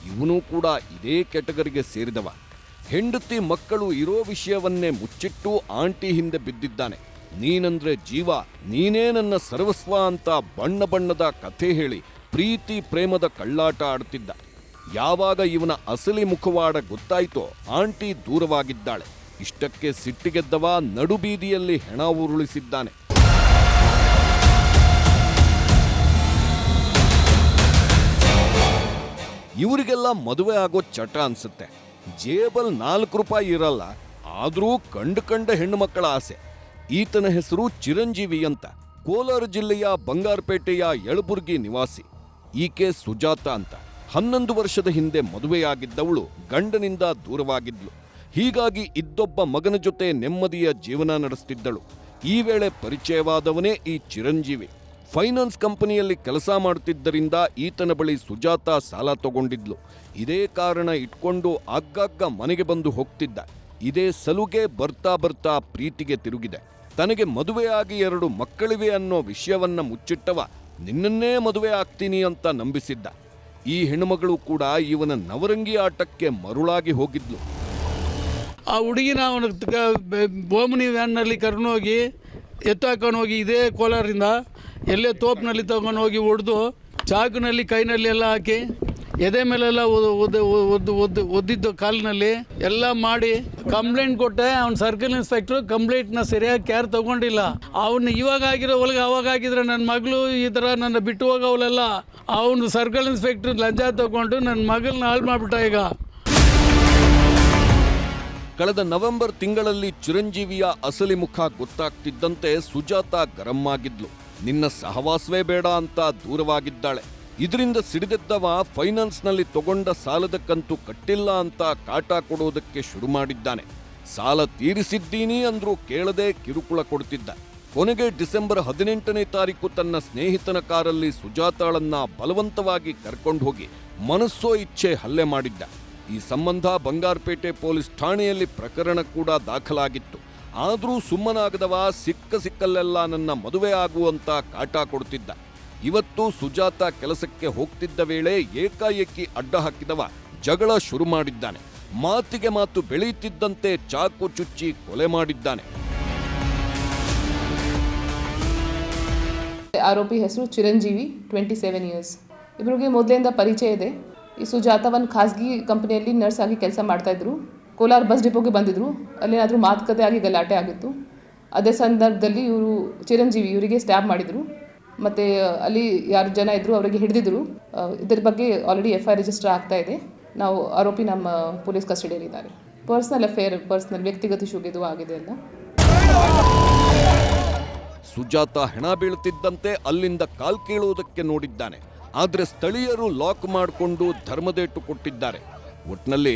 ಇವನು ಕೂಡ ಇದೇ ಕೆಟಗರಿಗೆ ಸೇರಿದವ. ಹೆಂಡತಿ ಮಕ್ಕಳು ಇರೋ ವಿಷಯವನ್ನೇ ಮುಚ್ಚಿಟ್ಟು ಆಂಟಿ ಹಿಂದೆ ಬಿದ್ದಿದ್ದಾನೆ. ನೀನಂದ್ರೆ ಜೀವ, ನೀನೇ ನನ್ನ ಸರ್ವಸ್ವ ಅಂತ ಬಣ್ಣ ಬಣ್ಣದ ಕಥೆ ಹೇಳಿ ಪ್ರೀತಿ ಪ್ರೇಮದ ಕಳ್ಳಾಟ ಆಡ್ತಿದ್ದ. ಯಾವಾಗ ಇವನ ಅಸಲಿ ಮುಖವಾಡ ಗೊತ್ತಾಯ್ತೋ ಆಂಟಿ ದೂರವಾಗಿದ್ದಾಳೆ. ಇಷ್ಟಕ್ಕೆ ಸಿಟ್ಟಿಗೆದ್ದವ ನಡುಬೀದಿಯಲ್ಲಿ ಹೆಣ ಉರುಳಿಸಿದ್ದಾನೆ. ಇವರಿಗೆಲ್ಲ ಮದುವೆ ಆಗೋ ಚಟ ಅನ್ಸುತ್ತೆ. ಜೇಬಲ್ 4 ರೂಪಾಯಿ ಇರಲ್ಲ, ಆದರೂ ಕಂಡ ಹೆಣ್ಣು ಮಕ್ಕಳ ಆಸೆ. ಈತನ ಹೆಸರು ಚಿರಂಜೀವಿ ಅಂತ. ಕೋಲಾರ ಜಿಲ್ಲೆಯ ಬಂಗಾರಪೇಟೆಯ ಯಳಬುರ್ಗಿ ನಿವಾಸಿ. ಈಕೆ ಸುಜಾತ ಅಂತ. 11 ವರ್ಷದ ಹಿಂದೆ ಮದುವೆಯಾಗಿದ್ದವಳು ಗಂಡನಿಂದ ದೂರವಾಗಿದ್ಲು. ಹೀಗಾಗಿ ಇದ್ದೊಬ್ಬ ಮಗನ ಜೊತೆ ನೆಮ್ಮದಿಯ ಜೀವನ ನಡೆಸ್ತಿದ್ದಳು. ಈ ವೇಳೆ ಪರಿಚಯವಾದವನೇ ಈ ಚಿರಂಜೀವಿ. ಫೈನಾನ್ಸ್ ಕಂಪನಿಯಲ್ಲಿ ಕೆಲಸ ಮಾಡುತ್ತಿದ್ದರಿಂದ ಈತನ ಬಳಿ ಸುಜಾತ ಸಾಲ ತಗೊಂಡಿದ್ಲು. ಇದೇ ಕಾರಣ ಇಟ್ಕೊಂಡು ಆಗಾಗ ಮನೆಗೆ ಬಂದು ಹೋಗ್ತಿದ್ದ. ಇದೇ ಸಲುಗೆ ಬರ್ತಾ ಪ್ರೀತಿಗೆ ತಿರುಗಿದೆ. ತನಗೆ ಮದುವೆಯಾಗಿ 2 ಮಕ್ಕಳಿವೆ ಅನ್ನೋ ವಿಷಯವನ್ನ ಮುಚ್ಚಿಟ್ಟವ ನಿನ್ನನ್ನೇ ಮದುವೆ ಆಗ್ತೀನಿ ಅಂತ ನಂಬಿಸಿದ್ದ. ಈ ಹೆಣ್ಣುಮಗಳು ಕೂಡ ಇವನ ನವರಂಗಿ ಆಟಕ್ಕೆ ಮರುಳಾಗಿ ಹೋಗಿದ್ಲು. ಆ ಹುಡುಗಿನ ಅವನ ಬೋಮನಿ ವ್ಯಾನ್ನಲ್ಲಿ ಕರ್ಕೊಂಡೋಗಿ ಎತ್ತಾಕೊಂಡೋಗಿ ಇದೇ ಕೋಲಾರಿಂದ ಎಲ್ಲೇ ತೋಪ್ನಲ್ಲಿ ತಗೊಂಡೋಗಿ ಹೊಡೆದು ಚಾಕುನಲ್ಲಿ ಕೈನಲ್ಲಿ ಎಲ್ಲ ಹಾಕಿ ಎದೆ ಮೇಲೆಲ್ಲ ಒದ್ದಿದ್ದು ಕಾಲಿನಲ್ಲಿ ಎಲ್ಲ ಮಾಡಿ ಕಂಪ್ಲೇಂಟ್ ಕೊಟ್ಟೆ. ಅವ್ನ ಸರ್ಕಲ್ ಇನ್ಸ್ಪೆಕ್ಟ್ರು ಕಂಪ್ಲೇಂಟ್ನ ಸರಿಯಾಗಿ ಕೇರ್ ತಗೊಂಡಿಲ್ಲ. ಅವನು ಇವಾಗ ಆಗಿರೋ ಒಳಗೆ ಅವಾಗ ಆಗಿದ್ರೆ ನನ್ನ ಮಗಳು ಈ ಥರ ನನ್ನ ಬಿಟ್ಟು ಹೋಗೋವಳೆಲ್ಲ. ಅವನು ಸರ್ಕಲ್ ಇನ್ಸ್ಪೆಕ್ಟ್ರ್ ಲಂಚ ತಗೊಂಡು ನನ್ನ ಮಗಳನ್ನ ಹಾಳು ಮಾಡಿಬಿಟ್ಟ. ಈಗ ಕಳೆದ ನವೆಂಬರ್ ತಿಂಗಳಲ್ಲಿ ಚಿರಂಜೀವಿಯ ಅಸಲಿ ಮುಖ ಗೊತ್ತಾಗ್ತಿದ್ದಂತೆ ಸುಜಾತ ಗರಂ ಆಗಿದ್ಲು. ನಿನ್ನ ಸಹವಾಸವೇ ಬೇಡ ಅಂತ ದೂರವಾಗಿದ್ದಾಳೆ. ಇದರಿಂದ ಸಿಡಿದೆದ್ದವ ಫೈನಾನ್ಸ್ನಲ್ಲಿ ತಗೊಂಡ ಸಾಲದ ಕಂತು ಕಟ್ಟಿಲ್ಲ ಅಂತ ಕಾಟ ಕೊಡೋದಕ್ಕೆ ಶುರು ಮಾಡಿದ್ದಾನೆ. ಸಾಲ ತೀರಿಸಿದ್ದೀನಿ ಅಂದ್ರೂ ಕೇಳದೆ ಕಿರುಕುಳ ಕೊಡ್ತಿದ್ದ. ಕೊನೆಗೆ ಡಿಸೆಂಬರ್ 18ನೇ ತಾರೀಕು ತನ್ನ ಸ್ನೇಹಿತನ ಕಾರಲ್ಲಿ ಸುಜಾತಾಳನ್ನ ಬಲವಂತವಾಗಿ ಕರ್ಕೊಂಡು ಹೋಗಿ ಮನಸ್ಸೋ ಇಚ್ಛೆ ಹಲ್ಲೆ ಮಾಡಿದ್ದ. ಈ ಸಂಬಂಧ ಬಂಗಾರಪೇಟೆ ಪೊಲೀಸ್ ಠಾಣೆಯಲ್ಲಿ ಪ್ರಕರಣ ಕೂಡ ದಾಖಲಾಗಿತ್ತು. ಆದರೂ ಸುಮ್ಮನಾಗದವ ಸಿಕ್ಕಲ್ಲೆಲ್ಲ ನನ್ನ ಮದುವೆ ಆಗುವಂತ ಕಾಟ ಕೊಡ್ತಿದ್ದ. ಇವತ್ತು ಸುಜಾತ ಕೆಲಸಕ್ಕೆ ಹೋಗ್ತಿದ್ದ ವೇಳೆ ಏಕಾಏಕಿ ಅಡ್ಡ ಹಾಕಿದವ ಜಗಳ ಶುರು ಮಾಡಿದ್ದಾನೆ. ಮಾತಿಗೆ ಮಾತು ಬೆಳೆಯುತ್ತಿದ್ದಂತೆ ಚಾಕು ಚುಚ್ಚಿ ಕೊಲೆ ಮಾಡಿದ್ದಾನೆ. ಆರೋಪಿ ಹೆಸರು ಚಿರಂಜೀವಿ, 27 ಇಯರ್ಸ್. ಇಬ್ಬರಿಗೆ ಮೊದಲಿಂದ ಪರಿಚಯ ಇದೆ. ಈ ಸುಜಾತ ಒಂದು ಖಾಸಗಿ ಕಂಪನಿಯಲ್ಲಿ ನರ್ಸ್ ಆಗಿ ಕೆಲಸ ಮಾಡ್ತಾಯಿದ್ರು. ಕೋಲಾರ ಬಸ್ ಡಿಪೋಗೆ ಬಂದಿದ್ರು. ಅಲ್ಲೇನಾದರೂ ಮಾತುಕತೆ ಆಗಿ ಗಲಾಟೆ ಆಗಿತ್ತು. ಅದೇ ಸಂದರ್ಭದಲ್ಲಿ ಇವರು ಚಿರಂಜೀವಿ ಇವರಿಗೆ ಸ್ಟ್ಯಾಬ್ ಮಾಡಿದರು. ಮತ್ತು ಅಲ್ಲಿ ಯಾರು ಜನ ಇದ್ದರು ಅವರಿಗೆ ಹಿಡಿದಿದ್ರು. ಇದ್ರ ಬಗ್ಗೆ ಆಲ್ರೆಡಿ FIR ರಿಜಿಸ್ಟರ್ ಆಗ್ತಾ ಇದೆ. ನಾವು ಆರೋಪಿ ನಮ್ಮ ಪೊಲೀಸ್ ಕಸ್ಟಡಿಯಲ್ಲಿದ್ದಾರೆ. ಪರ್ಸ್ನಲ್ ಅಫೇರ್, ವ್ಯಕ್ತಿಗತ ಇಶ್ಯೂಗೆ ಇದು ಆಗಿದೆ ಅಲ್ಲ. ಸುಜಾತ ಹೆಣ ಬೀಳುತ್ತಿದ್ದಂತೆ ಅಲ್ಲಿಂದ ಕಾಲ್ ಕೀಳುವುದಕ್ಕೆ ನೋಡಿದ್ದಾನೆ. ಆದ್ರೆ ಸ್ಥಳೀಯರು ಲಾಕ್ ಮಾಡಿಕೊಂಡು ಧರ್ಮದೇಟು ಕೊಟ್ಟಿದ್ದಾರೆ. ಒಟ್ನಲ್ಲಿ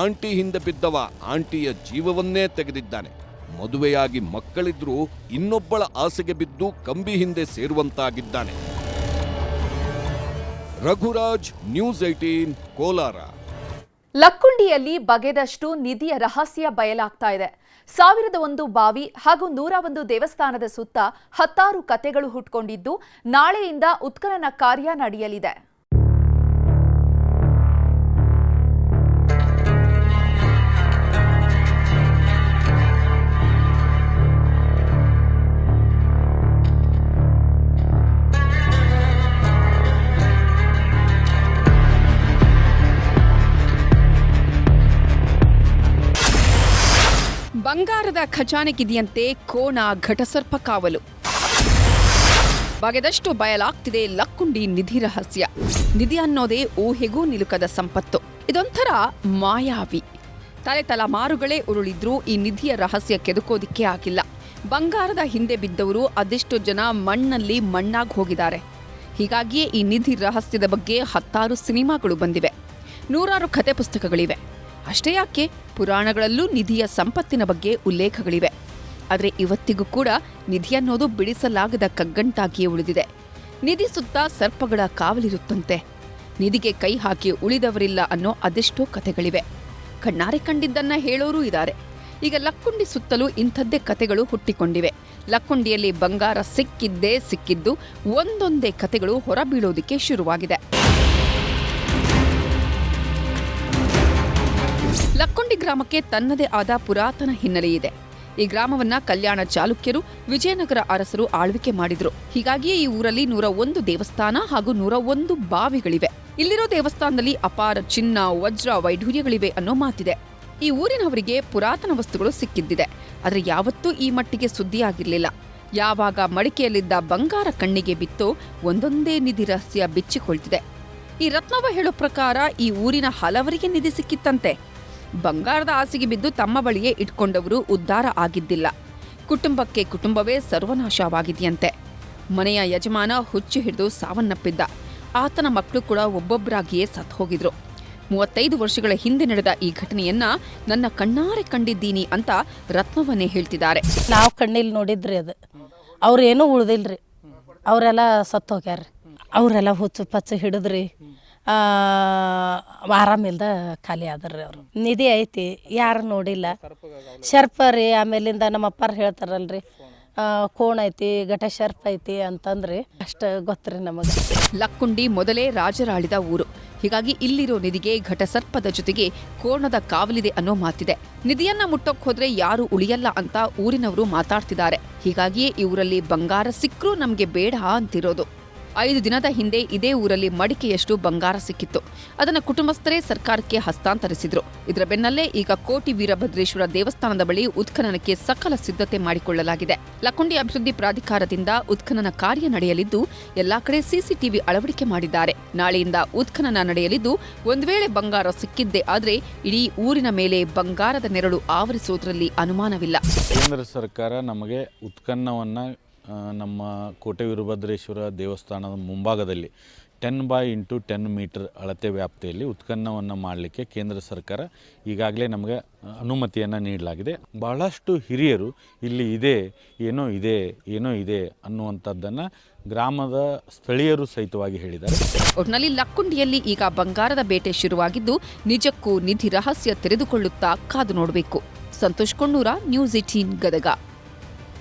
ಆಂಟಿ ಹಿಂದೆ ಬಿದ್ದವ ಆಂಟಿಯ ಜೀವವನ್ನೇ ತೆಗೆದಿದ್ದಾನೆ. ಮದುವೆಯಾಗಿ ಮಕ್ಕಳಿದ್ರೂ ಇನ್ನೊಬ್ಬಳ ಆಸೆಗೆ ಬಿದ್ದು ಕಂಬಿ ಹಿಂದೆ ಸೇರುವಂತಾಗಿದ್ದಾನೆ. ರಘುರಾಜ್, ನ್ಯೂಸ್ 18, ಕೋಲಾರ. ಲಕ್ಕುಂಡಿಯಲ್ಲಿ ಬಗೆದಷ್ಟು ನಿಧಿಯ ರಹಸ್ಯ ಬಯಲಾಗ್ತಾ ಇದೆ. 1001 ಬಾವಿ ಹಾಗೂ 101 ದೇವಸ್ಥಾನದ ಸುತ್ತ 10 ಕತೆಗಳು ಹುಟ್ಕೊಂಡಿದ್ದು, ನಾಳೆಯಿಂದ ಉತ್ಖನನ ಕಾರ್ಯ ನಡೆಯಲಿದೆ. ಬಂಗಾರದ ಖಜಾನೆಗಿದೆಯಂತೆ ಕೋಣ ಘಟಸರ್ಪ ಕಾವಲು. ಬಗೆದಷ್ಟು ಬಯಲಾಗ್ತಿದೆ ಲಕ್ಕುಂಡಿ ನಿಧಿ ರಹಸ್ಯ. ನಿಧಿ ಅನ್ನೋದೇ ಊಹೆಗೂ ನಿಲುಕದ ಸಂಪತ್ತು. ಇದೊಂಥರ ಮಾಯಾವಿ. ತಲೆತಲೆಮಾರುಗಳೇ ಉರುಳಿದ್ರೂ ಈ ನಿಧಿಯ ರಹಸ್ಯ ಕೆದಕೋದಿಕ್ಕೆ ಆಗಿಲ್ಲ. ಬಂಗಾರದ ಹಿಂದೆ ಬಿದ್ದವರು ಅದೆಷ್ಟೋ ಜನ ಮಣ್ಣಲ್ಲಿ ಮಣ್ಣಾಗಿ ಹೋಗಿದ್ದಾರೆ. ಹೀಗಾಗಿಯೇ ಈ ನಿಧಿ ರಹಸ್ಯದ ಬಗ್ಗೆ 10 ಸಿನಿಮಾಗಳು ಬಂದಿವೆ. 100 ಕತೆ ಪುಸ್ತಕಗಳಿವೆ. ಅಷ್ಟೇ ಯಾಕೆ, ಪುರಾಣಗಳಲ್ಲೂ ನಿಧಿಯ ಸಂಪತ್ತಿನ ಬಗ್ಗೆ ಉಲ್ಲೇಖಗಳಿವೆ. ಆದರೆ ಇವತ್ತಿಗೂ ಕೂಡ ನಿಧಿ ಅನ್ನೋದು ಬಿಡಿಸಲಾಗದ ಕಗ್ಗಂಟಾಗಿಯೇ ಉಳಿದಿದೆ. ನಿಧಿ ಸುತ್ತ ಸರ್ಪಗಳ ಕಾವಲಿರುತ್ತಂತೆ. ನಿಧಿಗೆ ಕೈ ಹಾಕಿ ಉಳಿದವರಿಲ್ಲ ಅನ್ನೋ ಅದೆಷ್ಟೋ ಕಥೆಗಳಿವೆ. ಕಣ್ಣಾರೆ ಕಂಡಿದ್ದನ್ನ ಹೇಳೋರೂ ಇದ್ದಾರೆ. ಈಗ ಲಕ್ಕುಂಡಿ ಸುತ್ತಲೂ ಇಂಥದ್ದೇ ಕತೆಗಳು ಹುಟ್ಟಿಕೊಂಡಿವೆ. ಲಕ್ಕುಂಡಿಯಲ್ಲಿ ಬಂಗಾರ ಸಿಕ್ಕಿದ್ದು ಒಂದೊಂದೇ ಕತೆಗಳು ಹೊರಬೀಳೋದಕ್ಕೆ ಶುರುವಾಗಿದೆ. ಲಕ್ಕುಂಡಿ ಗ್ರಾಮಕ್ಕೆ ತನ್ನದೇ ಆದ ಪುರಾತನ ಹಿನ್ನೆಲೆ ಇದೆ. ಈ ಗ್ರಾಮವನ್ನ ಕಲ್ಯಾಣ ಚಾಲುಕ್ಯರು, ವಿಜಯನಗರ ಅರಸರು ಆಳ್ವಿಕೆ ಮಾಡಿದ್ರು. ಹೀಗಾಗಿಯೇ ಈ ಊರಲ್ಲಿ 101 ದೇವಸ್ಥಾನ ಹಾಗೂ 101 ಬಾವಿಗಳಿವೆ. ಇಲ್ಲಿರೋ ದೇವಸ್ಥಾನದಲ್ಲಿ ಅಪಾರ ಚಿನ್ನ, ವಜ್ರ, ವೈಢೂರ್ಯಗಳಿವೆ ಅನ್ನೋ ಮಾತಿದೆ. ಈ ಊರಿನವರಿಗೆ ಪುರಾತನ ವಸ್ತುಗಳು ಸಿಕ್ಕಿದ್ದಿದೆ, ಆದರೆ ಯಾವತ್ತೂ ಈ ಮಟ್ಟಿಗೆ ಸುದ್ದಿಯಾಗಿರ್ಲಿಲ್ಲ. ಯಾವಾಗ ಮಡಿಕೆಯಲ್ಲಿದ್ದ ಬಂಗಾರ ಕಣ್ಣಿಗೆ ಬಿತ್ತೋ ಒಂದೊಂದೇ ನಿಧಿ ರಹಸ್ಯ ಬಿಚ್ಚಿಕೊಳ್ತಿದೆ. ಈ ರತ್ನವ ಹೇಳೋ ಪ್ರಕಾರ ಈ ಊರಿನ ಹಲವರಿಗೆ ನಿಧಿ ಸಿಕ್ಕಿತ್ತಂತೆ. ಬಂಗಾರದ ಆಸೆಗೆ ಬಿದ್ದು ತಮ್ಮ ಬಳಿಯೇ ಇಟ್ಕೊಂಡವರು ಉದ್ಧಾರ ಆಗಿದ್ದಿಲ್ಲ. ಕುಟುಂಬವೇ ಸರ್ವನಾಶವಾಗಿದೆಯಂತೆ. ಮನೆಯ ಯಜಮಾನ ಹುಚ್ಚು ಹಿಡಿದು ಸಾವನ್ನಪ್ಪಿದ್ದ. ಆತನ ಮಕ್ಕಳು ಕೂಡ ಒಬ್ಬೊಬ್ಬರಾಗಿಯೇ ಸತ್ತು ಹೋಗಿದ್ರು. 35 ವರ್ಷಗಳ ಹಿಂದೆ ನಡೆದ ಈ ಘಟನೆಯನ್ನ ನನ್ನ ಕಣ್ಣಾರೆ ಕಂಡಿದ್ದೀನಿ ಅಂತ ರತ್ನವನ್ನೇ ಹೇಳ್ತಿದ್ದಾರೆ. ನಾವು ಕಣ್ಣಿಲ್ಲಿ ನೋಡಿದ್ರಿ ಅದು. ಅವ್ರೇನೂ ಉಳ್ದಿಲ್ರಿ, ಅವರೆಲ್ಲ ಸತ್ತು ಹೋಗ್ಯಾರ್ರಿ. ಅವರೆಲ್ಲ ಹುಚ್ಚು ಪಚ್ಚು ಹಿಡಿದ್ರಿ, ಆರಾಮಿಲ್ದ ಖಾಲಿ ಆದ್ರಿ. ಅವರು ನಿಧಿ ಐತಿ, ಯಾರು ನೋಡಿಲ್ಲ. ಶರ್ಪ ರೀ, ಆಮೇಲಿಂದ ನಮ್ಮ ಅಪ್ಪಾರು ಹೇಳ್ತಾರಲ್ರಿ, ಕೋಣ ಐತಿ, ಘಟ ಶರ್ಪ ಐತಿ ಅಂತಂದ್ರಿ. ಅಷ್ಟು ಗೊತ್ತ್ರಿ ನಮಗೆ. ಲಕ್ಕುಂಡಿ ಮೊದಲೇ ರಾಜರಾಳಿದ ಊರು. ಹೀಗಾಗಿ ಇಲ್ಲಿರೋ ನಿಧಿಗೆ ಘಟಸರ್ಪದ ಜೊತೆಗೆ ಕೋಣದ ಕಾವಲಿದೆ ಅನ್ನೋ ಮಾತಿದೆ. ನಿಧಿಯನ್ನ ಮುಟ್ಟೋಕ್ ಹೋದ್ರೆ ಯಾರು ಉಳಿಯಲ್ಲ ಅಂತ ಊರಿನವರು ಮಾತಾಡ್ತಿದ್ದಾರೆ. ಹೀಗಾಗಿಯೇ ಈ ಊರಲ್ಲಿ ಬಂಗಾರ ಸಿಕ್ಕರೂ ನಮ್ಗೆ ಬೇಡ ಅಂತಿರೋದು. 5 ದಿನದ ಹಿಂದೆ ಇದೇ ಊರಲ್ಲಿ ಮಡಿಕೆಯಷ್ಟು ಬಂಗಾರ ಸಿಕ್ಕಿತ್ತು. ಅದನ್ನು ಕುಟುಂಬಸ್ಥರೇ ಸರ್ಕಾರಕ್ಕೆ ಹಸ್ತಾಂತರಿಸಿದ್ರು. ಇದರ ಬೆನ್ನಲ್ಲೇ ಈಗ ಕೋಟಿ ವೀರಭದ್ರೇಶ್ವರ ದೇವಸ್ಥಾನದ ಬಳಿ ಉತ್ಖನನಕ್ಕೆ ಸಕಲ ಸಿದ್ಧತೆ ಮಾಡಿಕೊಳ್ಳಲಾಗಿದೆ. ಲಕ್ಕುಂಡಿ ಅಭಿವೃದ್ಧಿ ಪ್ರಾಧಿಕಾರದಿಂದ ಉತ್ಖನನ ಕಾರ್ಯ ನಡೆಯಲಿದ್ದು ಎಲ್ಲಾ ಕಡೆ ಸಿಸಿಟಿವಿ ಅಳವಡಿಕೆ ಮಾಡಿದ್ದಾರೆ. ನಾಳೆಯಿಂದ ಉತ್ಖನನ ನಡೆಯಲಿದ್ದು ಒಂದು ವೇಳೆ ಬಂಗಾರ ಸಿಕ್ಕಿದ್ದೇ ಆದ್ರೆ ಇಡೀ ಊರಿನ ಮೇಲೆ ಬಂಗಾರದ ನೆರಳು ಆವರಿಸುವುದರಲ್ಲಿ ಅನುಮಾನವಿಲ್ಲ. ಕೇಂದ್ರ ಸರ್ಕಾರ ನಮಗೆ ಉತ್ಖನನವನ್ನು ನಮ್ಮ ಕೋಟೆ ವೀರಭದ್ರೇಶ್ವರ ದೇವಸ್ಥಾನದ ಮುಂಭಾಗದಲ್ಲಿ 10x10 ಮೀಟರ್ ಅಳತೆ ವ್ಯಾಪ್ತಿಯಲ್ಲಿ ಉತ್ಖನನವನ್ನು ಮಾಡಲಿಕ್ಕೆ ಕೇಂದ್ರ ಸರ್ಕಾರ ಈಗಾಗಲೇ ನಮಗೆ ಅನುಮತಿಯನ್ನು ನೀಡಲಾಗಿದೆ. ಬಹಳಷ್ಟು ಹಿರಿಯರು ಇಲ್ಲಿ ಏನೋ ಇದೆ ಅನ್ನುವಂಥದ್ದನ್ನು ಗ್ರಾಮದ ಸ್ಥಳೀಯರು ಸಹಿತವಾಗಿ ಹೇಳಿದ್ದಾರೆ. ಒಟ್ನಲ್ಲಿ ಲಕ್ಕುಂಡಿಯಲ್ಲಿ ಈಗ ಬಂಗಾರದ ಬೇಟೆ ಶುರುವಾಗಿದ್ದು ನಿಜಕ್ಕೂ ನಿಧಿ ರಹಸ್ಯ ತೆರೆದುಕೊಳ್ಳುತ್ತಾ ಕಾದು ನೋಡಬೇಕು. ಸಂತೋಷ್ ಕೊಂಡೂರ, ನ್ಯೂಸ್ 18 ಗದಗ.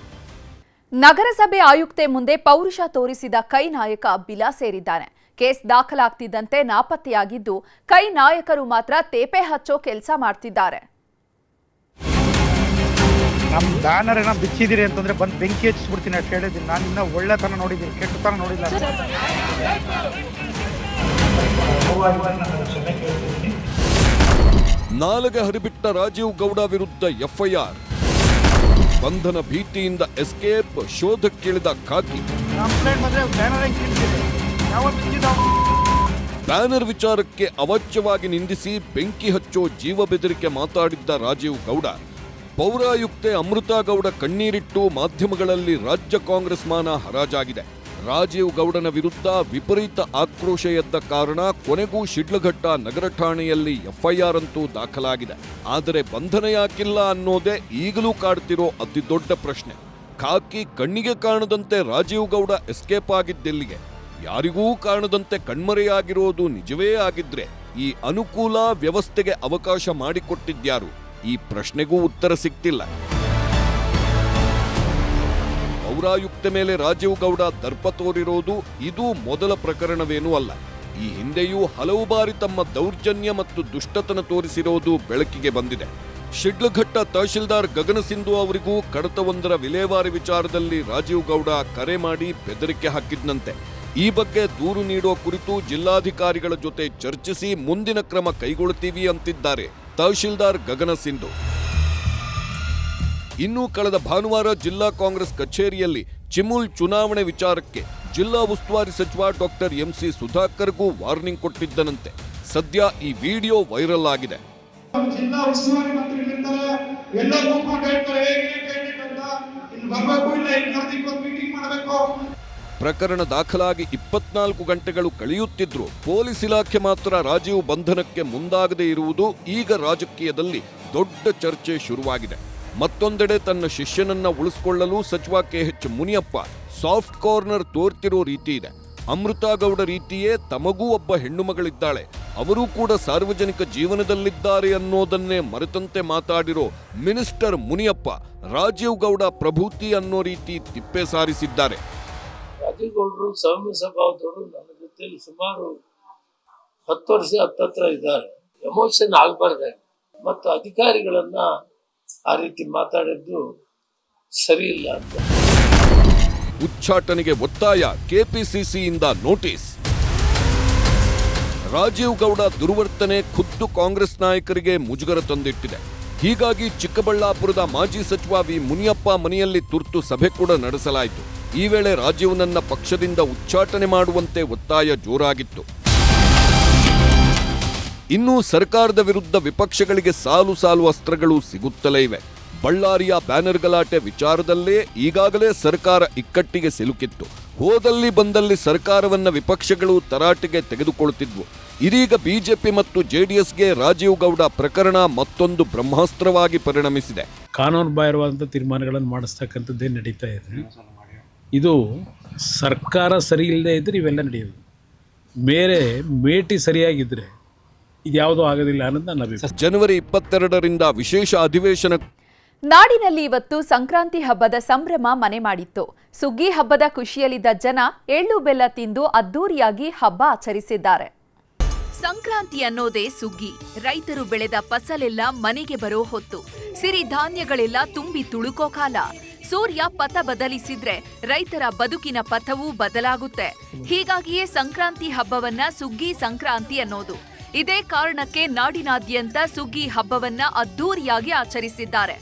ನಗರಸಭೆ ಆಯುಕ್ತೆ ಮುಂದೆ ಪೌರುಷ ತೋರಿಸಿದ ಕೈ ನಾಯಕ ಬಿಲ ಸೇರಿದ್ದಾನೆ. ಕೇಸ್ ದಾಖಲಾಗ್ತಿದ್ದಂತೆ ನಾಪತ್ತೆಯಾಗಿದ್ದು ಕೈ ನಾಯಕರು ಮಾತ್ರ ತೇಪೆ ಹಚ್ಚೋ ಕೆಲಸ ಮಾಡ್ತಿದ್ದಾರೆ. ನಮ್ಮ ಬ್ಯಾನರ್ ಏನೋ ಬಿಚ್ಚಿದಿರಿ ಅಂತಂದ್ರೆ ಬಂದು ಬೆಂಕಿ ಹಚ್ಚಿಸ್ಬಿಡ್ತೀನಿ ಅಂತ ಹೇಳಿದ್ದೀನಿ. ನಾನು ಇನ್ನೂ ಒಳ್ಳೆತನ ನೋಡಿದ್ದೀನಿ, ಕೆಟ್ಟತನ ನೋಡಿಲ್ಲ. ನಾಲಗೆ ಹರಿಬಿಟ್ಟ ರಾಜೀವ್ ಗೌಡ ವಿರುದ್ಧ ಎಫ್ಐಆರ್. ಬಂಧನ ಭೀತಿಯಿಂದ ಎಸ್ಕೇಪ್, ಶೋಧಕ್ಕಿಳಿದ ಖಾಕಿ. ಬ್ಯಾನರ್ ವಿಚಾರಕ್ಕೆ ಅವಾಚ್ಯವಾಗಿ ನಿಂದಿಸಿ ಬೆಂಕಿ ಹಚ್ಚೋ ಜೀವ ಬೆದರಿಕೆ ಮಾತಾಡಿದ್ದ ರಾಜೀವ್ ಗೌಡ, ಪೌರಾಯುಕ್ತೆ ಅಮೃತಾ ಗೌಡ ಕಣ್ಣೀರಿಟ್ಟು ಮಾಧ್ಯಮಗಳಲ್ಲಿ ರಾಜ್ಯ ಕಾಂಗ್ರೆಸ್ ಮಾನ ಹರಾಜಾಗಿದೆ. ರಾಜೀವ್ ಗೌಡನ ವಿರುದ್ಧ ವಿಪರೀತ ಆಕ್ರೋಶ ಎದ್ದ ಕಾರಣ ಕೊನೆಗೂ ಶಿಡ್ಲಘಟ್ಟ ನಗರ ಠಾಣೆಯಲ್ಲಿ ಎಫ್ಐಆರ್ ಅಂತೂ ದಾಖಲಾಗಿದೆ. ಆದರೆ ಬಂಧನ ಯಾಕಿಲ್ಲ ಅನ್ನೋದೇ ಈಗಲೂ ಕಾಡ್ತಿರೋ ಅತಿ ದೊಡ್ಡ ಪ್ರಶ್ನೆ. ಖಾಕಿ ಕಣ್ಣಿಗೆ ಕಾಣದಂತೆ ರಾಜೀವ್ ಗೌಡ ಎಸ್ಕೇಪ್ ಆಗಿದ್ದೆಲ್ಲಿಗೆ? ಯಾರಿಗೂ ಕಾಣದಂತೆ ಕಣ್ಮರೆಯಾಗಿರೋದು ನಿಜವೇ ಆಗಿದ್ರೆ ಈ ಅನುಕೂಲ ವ್ಯವಸ್ಥೆಗೆ ಅವಕಾಶ ಮಾಡಿಕೊಟ್ಟಿದ್ಯಾರು? ಈ ಪ್ರಶ್ನೆಗೂ ಉತ್ತರ ಸಿಕ್ತಿಲ್ಲ. ಪೌರಾಯುಕ್ತೆ ಮೇಲೆ ರಾಜೀವ್ ಗೌಡ ದರ್ಪ ತೋರಿರೋದು ಇದು ಮೊದಲ ಪ್ರಕರಣವೇನೂ ಅಲ್ಲ. ಈ ಹಿಂದೆಯೂ ಹಲವು ಬಾರಿ ತಮ್ಮ ದೌರ್ಜನ್ಯ ಮತ್ತು ದುಷ್ಟತನ ತೋರಿಸಿರೋದು ಬೆಳಕಿಗೆ ಬಂದಿದೆ. ಶಿಡ್ಲಘಟ್ಟ ತಹಶೀಲ್ದಾರ್ ಗಗನ ಸಿಂಧು ಅವರಿಗೂ ಕಡತವೊಂದರ ವಿಲೇವಾರಿ ವಿಚಾರದಲ್ಲಿ ರಾಜೀವ್ ಗೌಡ ಕರೆ ಮಾಡಿ ಬೆದರಿಕೆ ಹಾಕಿದ್ನಂತೆ. ಈ ಬಗ್ಗೆ ದೂರು ನೀಡೋ ಕುರಿತು ಜಿಲ್ಲಾಧಿಕಾರಿಗಳ ಜೊತೆ ಚರ್ಚಿಸಿ ಮುಂದಿನ ಕ್ರಮ ಕೈಗೊಳ್ಳುತ್ತೀವಿ ಅಂತಿದ್ದಾರೆ ತಹಶೀಲ್ದಾರ್ ಗಗನ ಸಿಂಧು. ಇನ್ನು ಕಳೆದ ಭಾನುವಾರ ಜಿಲ್ಲಾ ಕಾಂಗ್ರೆಸ್ ಕಚೇರಿಯಲ್ಲಿ ಚಿಮುಲ್ ಚುನಾವಣೆ ವಿಚಾರಕ್ಕೆ ಜಿಲ್ಲಾ ಉಸ್ತುವಾರಿ ಸಚಿವ ಡಾಕ್ಟರ್ ಎಂಸಿ ಸುಧಾಕರ್ಗೂ ವಾರ್ನಿಂಗ್ ಕೊಟ್ಟಿದ್ದನಂತೆ. ಸದ್ಯ ಈ ವಿಡಿಯೋ ವೈರಲ್ ಆಗಿದೆ. ಜಿಲ್ಲಾ ಉಸ್ತುವಾರಿ ಮಂತ್ರಿಗಳಿರ್ತಾರೆ, ಎಲ್ಲರೂ ಕೂತ್ಕೊಂಡು ಹೇಳ್ತಾರೆ ಮೀಟಿಂಗ್ ಮಾಡಬೇಕು. ಪ್ರಕರಣ ದಾಖಲಾಗಿ 24 ಗಂಟೆಗಳು ಕಳೆಯುತ್ತಿದ್ರು ಪೊಲೀಸ್ ಇಲಾಖೆ ಮಾತ್ರ ರಾಜೀವ್ ಬಂಧನಕ್ಕೆ ಮುಂದಾಗದೇ ಇರುವುದು ಈಗ ರಾಜಕೀಯದಲ್ಲಿ ದೊಡ್ಡ ಚರ್ಚೆ ಶುರುವಾಗಿದೆ. ಮತ್ತೊಂದೆಡೆ ತನ್ನ ಶಿಷ್ಯನನ್ನ ಉಳಿಸಿಕೊಳ್ಳಲು ಸಚಿವ KH ಮುನಿಯಪ್ಪ ಸಾಫ್ಟ್ ಕಾರ್ನರ್ ತೋರ್ತಿರೋ ರೀತಿ ಇದೆ. ಅಮೃತಾ ಗೌಡ ರೀತಿಯೇ ತಮಗೂ ಒಬ್ಬ ಹೆಣ್ಣು ಮಗಳಿದ್ದಾಳೆ, ಅವರೂ ಕೂಡ ಸಾರ್ವಜನಿಕ ಜೀವನದಲ್ಲಿದ್ದಾರೆ ಅನ್ನೋದನ್ನೇ ಮರೆತಂತೆ ಮಾತಾಡಿರೋ ಮಿನಿಸ್ಟರ್ ಮುನಿಯಪ್ಪ ರಾಜೀವ್ ಗೌಡ ಪ್ರಭೂತಿ ಅನ್ನೋ ರೀತಿ ತಿಪ್ಪೆ ಸಾರಿಸಿದ್ದಾರೆ. ರಾಜೀವ್ ಗೌಡರು ಸೌಮ್ಯ ಸ್ವಭಾವದವರು ನನ್ನ ಜೊತೆಯಲ್ಲಿ ಸುಮಾರು 10 ವರ್ಷ ಹತ್ತತ್ರ ಇದ್ದಾರೆ. ಎಮೋಷನ್ ಆಗಬಾರ್ದು ಮತ್ತು ಅಧಿಕಾರಿಗಳನ್ನ ಆ ರೀತಿ ಮಾತಾಡಿದ್ದು ಸರಿ ಇಲ್ಲ ಅಂತ. ಉಚ್ಚಾಟನೆಗೆ ಒತ್ತಾಯ, ಕೆಪಿಸಿಸಿಯಿಂದ ನೋಟಿಸ್. ರಾಜೀವ್ ಗೌಡ ದುರ್ವರ್ತನೆ ಖುದ್ದು ಕಾಂಗ್ರೆಸ್ ನಾಯಕರಿಗೆ ಮುಜುಗರ ತಂದಿಟ್ಟಿದೆ. ಹೀಗಾಗಿ ಚಿಕ್ಕಬಳ್ಳಾಪುರದ ಮಾಜಿ ಸಚಿವ ವಿ ಮುನಿಯಪ್ಪ ಮನೆಯಲ್ಲಿ ತುರ್ತು ಸಭೆ ಕೂಡ ನಡೆಸಲಾಯಿತು. ಈ ವೇಳೆ ರಾಜೀವ್ನನ್ನ ಪಕ್ಷದಿಂದ ಉಚ್ಚಾಟನೆ ಮಾಡುವಂತೆ ಒತ್ತಾಯ ಜೋರಾಗಿತ್ತು. ಇನ್ನು ಸರ್ಕಾರದ ವಿರುದ್ಧ ವಿಪಕ್ಷಗಳಿಗೆ ಸಾಲು ಸಾಲು ಅಸ್ತ್ರಗಳು ಸಿಗುತ್ತಲೇ ಇವೆ. ಬಳ್ಳಾರಿಯ ಬ್ಯಾನರ್ ಗಲಾಟೆ ವಿಚಾರದಲ್ಲೇ ಈಗಾಗಲೇ ಸರ್ಕಾರ ಇಕ್ಕಟ್ಟಿಗೆ ಸಿಲುಕಿತ್ತು. ಹೋದಲ್ಲಿ ಬಂದಲ್ಲಿ ಸರ್ಕಾರವನ್ನ ವಿಪಕ್ಷಗಳು ತರಾಟೆಗೆ ತೆಗೆದುಕೊಳ್ಳುತ್ತಿದ್ವು. ಇದೀಗ ಬಿಜೆಪಿ ಮತ್ತು ಜೆಡಿಎಸ್ಗೆ ರಾಜೀವ್ ಗೌಡ ಪ್ರಕರಣ ಮತ್ತೊಂದು ಬ್ರಹ್ಮಾಸ್ತ್ರವಾಗಿ ಪರಿಣಮಿಸಿದೆ. ಕಾನೂನು ಬಾಹಿರವಾದಂಥ ತೀರ್ಮಾನಗಳನ್ನು ಮಾಡಿಸ್ತಕ್ಕಂಥದ್ದೇ ನಡೀತಾ ಇದೆ. ಇದು ಸರ್ಕಾರ ಸರಿ ಇಲ್ಲದೆ ಇದ್ರೆ ಇವೆಲ್ಲ ನಡೆಯೋದು. ಬೇರೆ ಮೇಟಿ ಸರಿಯಾಗಿದ್ದರೆ ಇದ್ಯಾವುದೂ ಆಗೋದಿಲ್ಲ ಅನ್ನೋದು ನನ್ನ ಅಭಿಪ್ರಾಯ. ಜನವರಿ 22ರಿಂದ ವಿಶೇಷ ಅಧಿವೇಶನ. ನಾಡಿನಲ್ಲಿ ಇವತ್ತು ಸಂಕ್ರಾಂತಿ ಹಬ್ಬದ ಸಂಭ್ರಮ ಮನೆ ಮಾಡಿತ್ತು. ಸುಗ್ಗಿ ಹಬ್ಬದ ಖುಷಿಯಲ್ಲಿದ್ದ ಜನ ಎಳ್ಳು ಬೆಲ್ಲ ತಿಂದು ಅದ್ದೂರಿಯಾಗಿ ಹಬ್ಬ ಆಚರಿಸಿದ್ದಾರೆ. ಸಂಕ್ರಾಂತಿ ಅನ್ನೋದೇ ಸುಗ್ಗಿ. ರೈತರು ಬೆಳೆದ ಫಸಲೆಲ್ಲ ಮನೆಗೆ ಬರೋ ಹೊತ್ತು. ಸಿರಿಧಾನ್ಯಗಳೆಲ್ಲ ತುಂಬಿ ತುಳುಕೋ ಕಾಲ. ಸೂರ್ಯ ಪಥ ಬದಲಿಸಿದ್ರೆ ರೈತರ ಬದುಕಿನ ಪಥವೂ ಬದಲಾಗುತ್ತೆ. ಹೀಗಾಗಿಯೇ ಸಂಕ್ರಾಂತಿ ಹಬ್ಬವನ್ನ ಸುಗ್ಗಿ ಸಂಕ್ರಾಂತಿ ಅನ್ನೋದು. ಇದೇ ಕಾರಣಕ್ಕೆ ನಾಡಿನಾದ್ಯಂತ ಸುಗ್ಗಿ ಹಬ್ಬವನ್ನ ಅದ್ದೂರಿಯಾಗಿ ಆಚರಿಸಿದ್ದಾರೆ.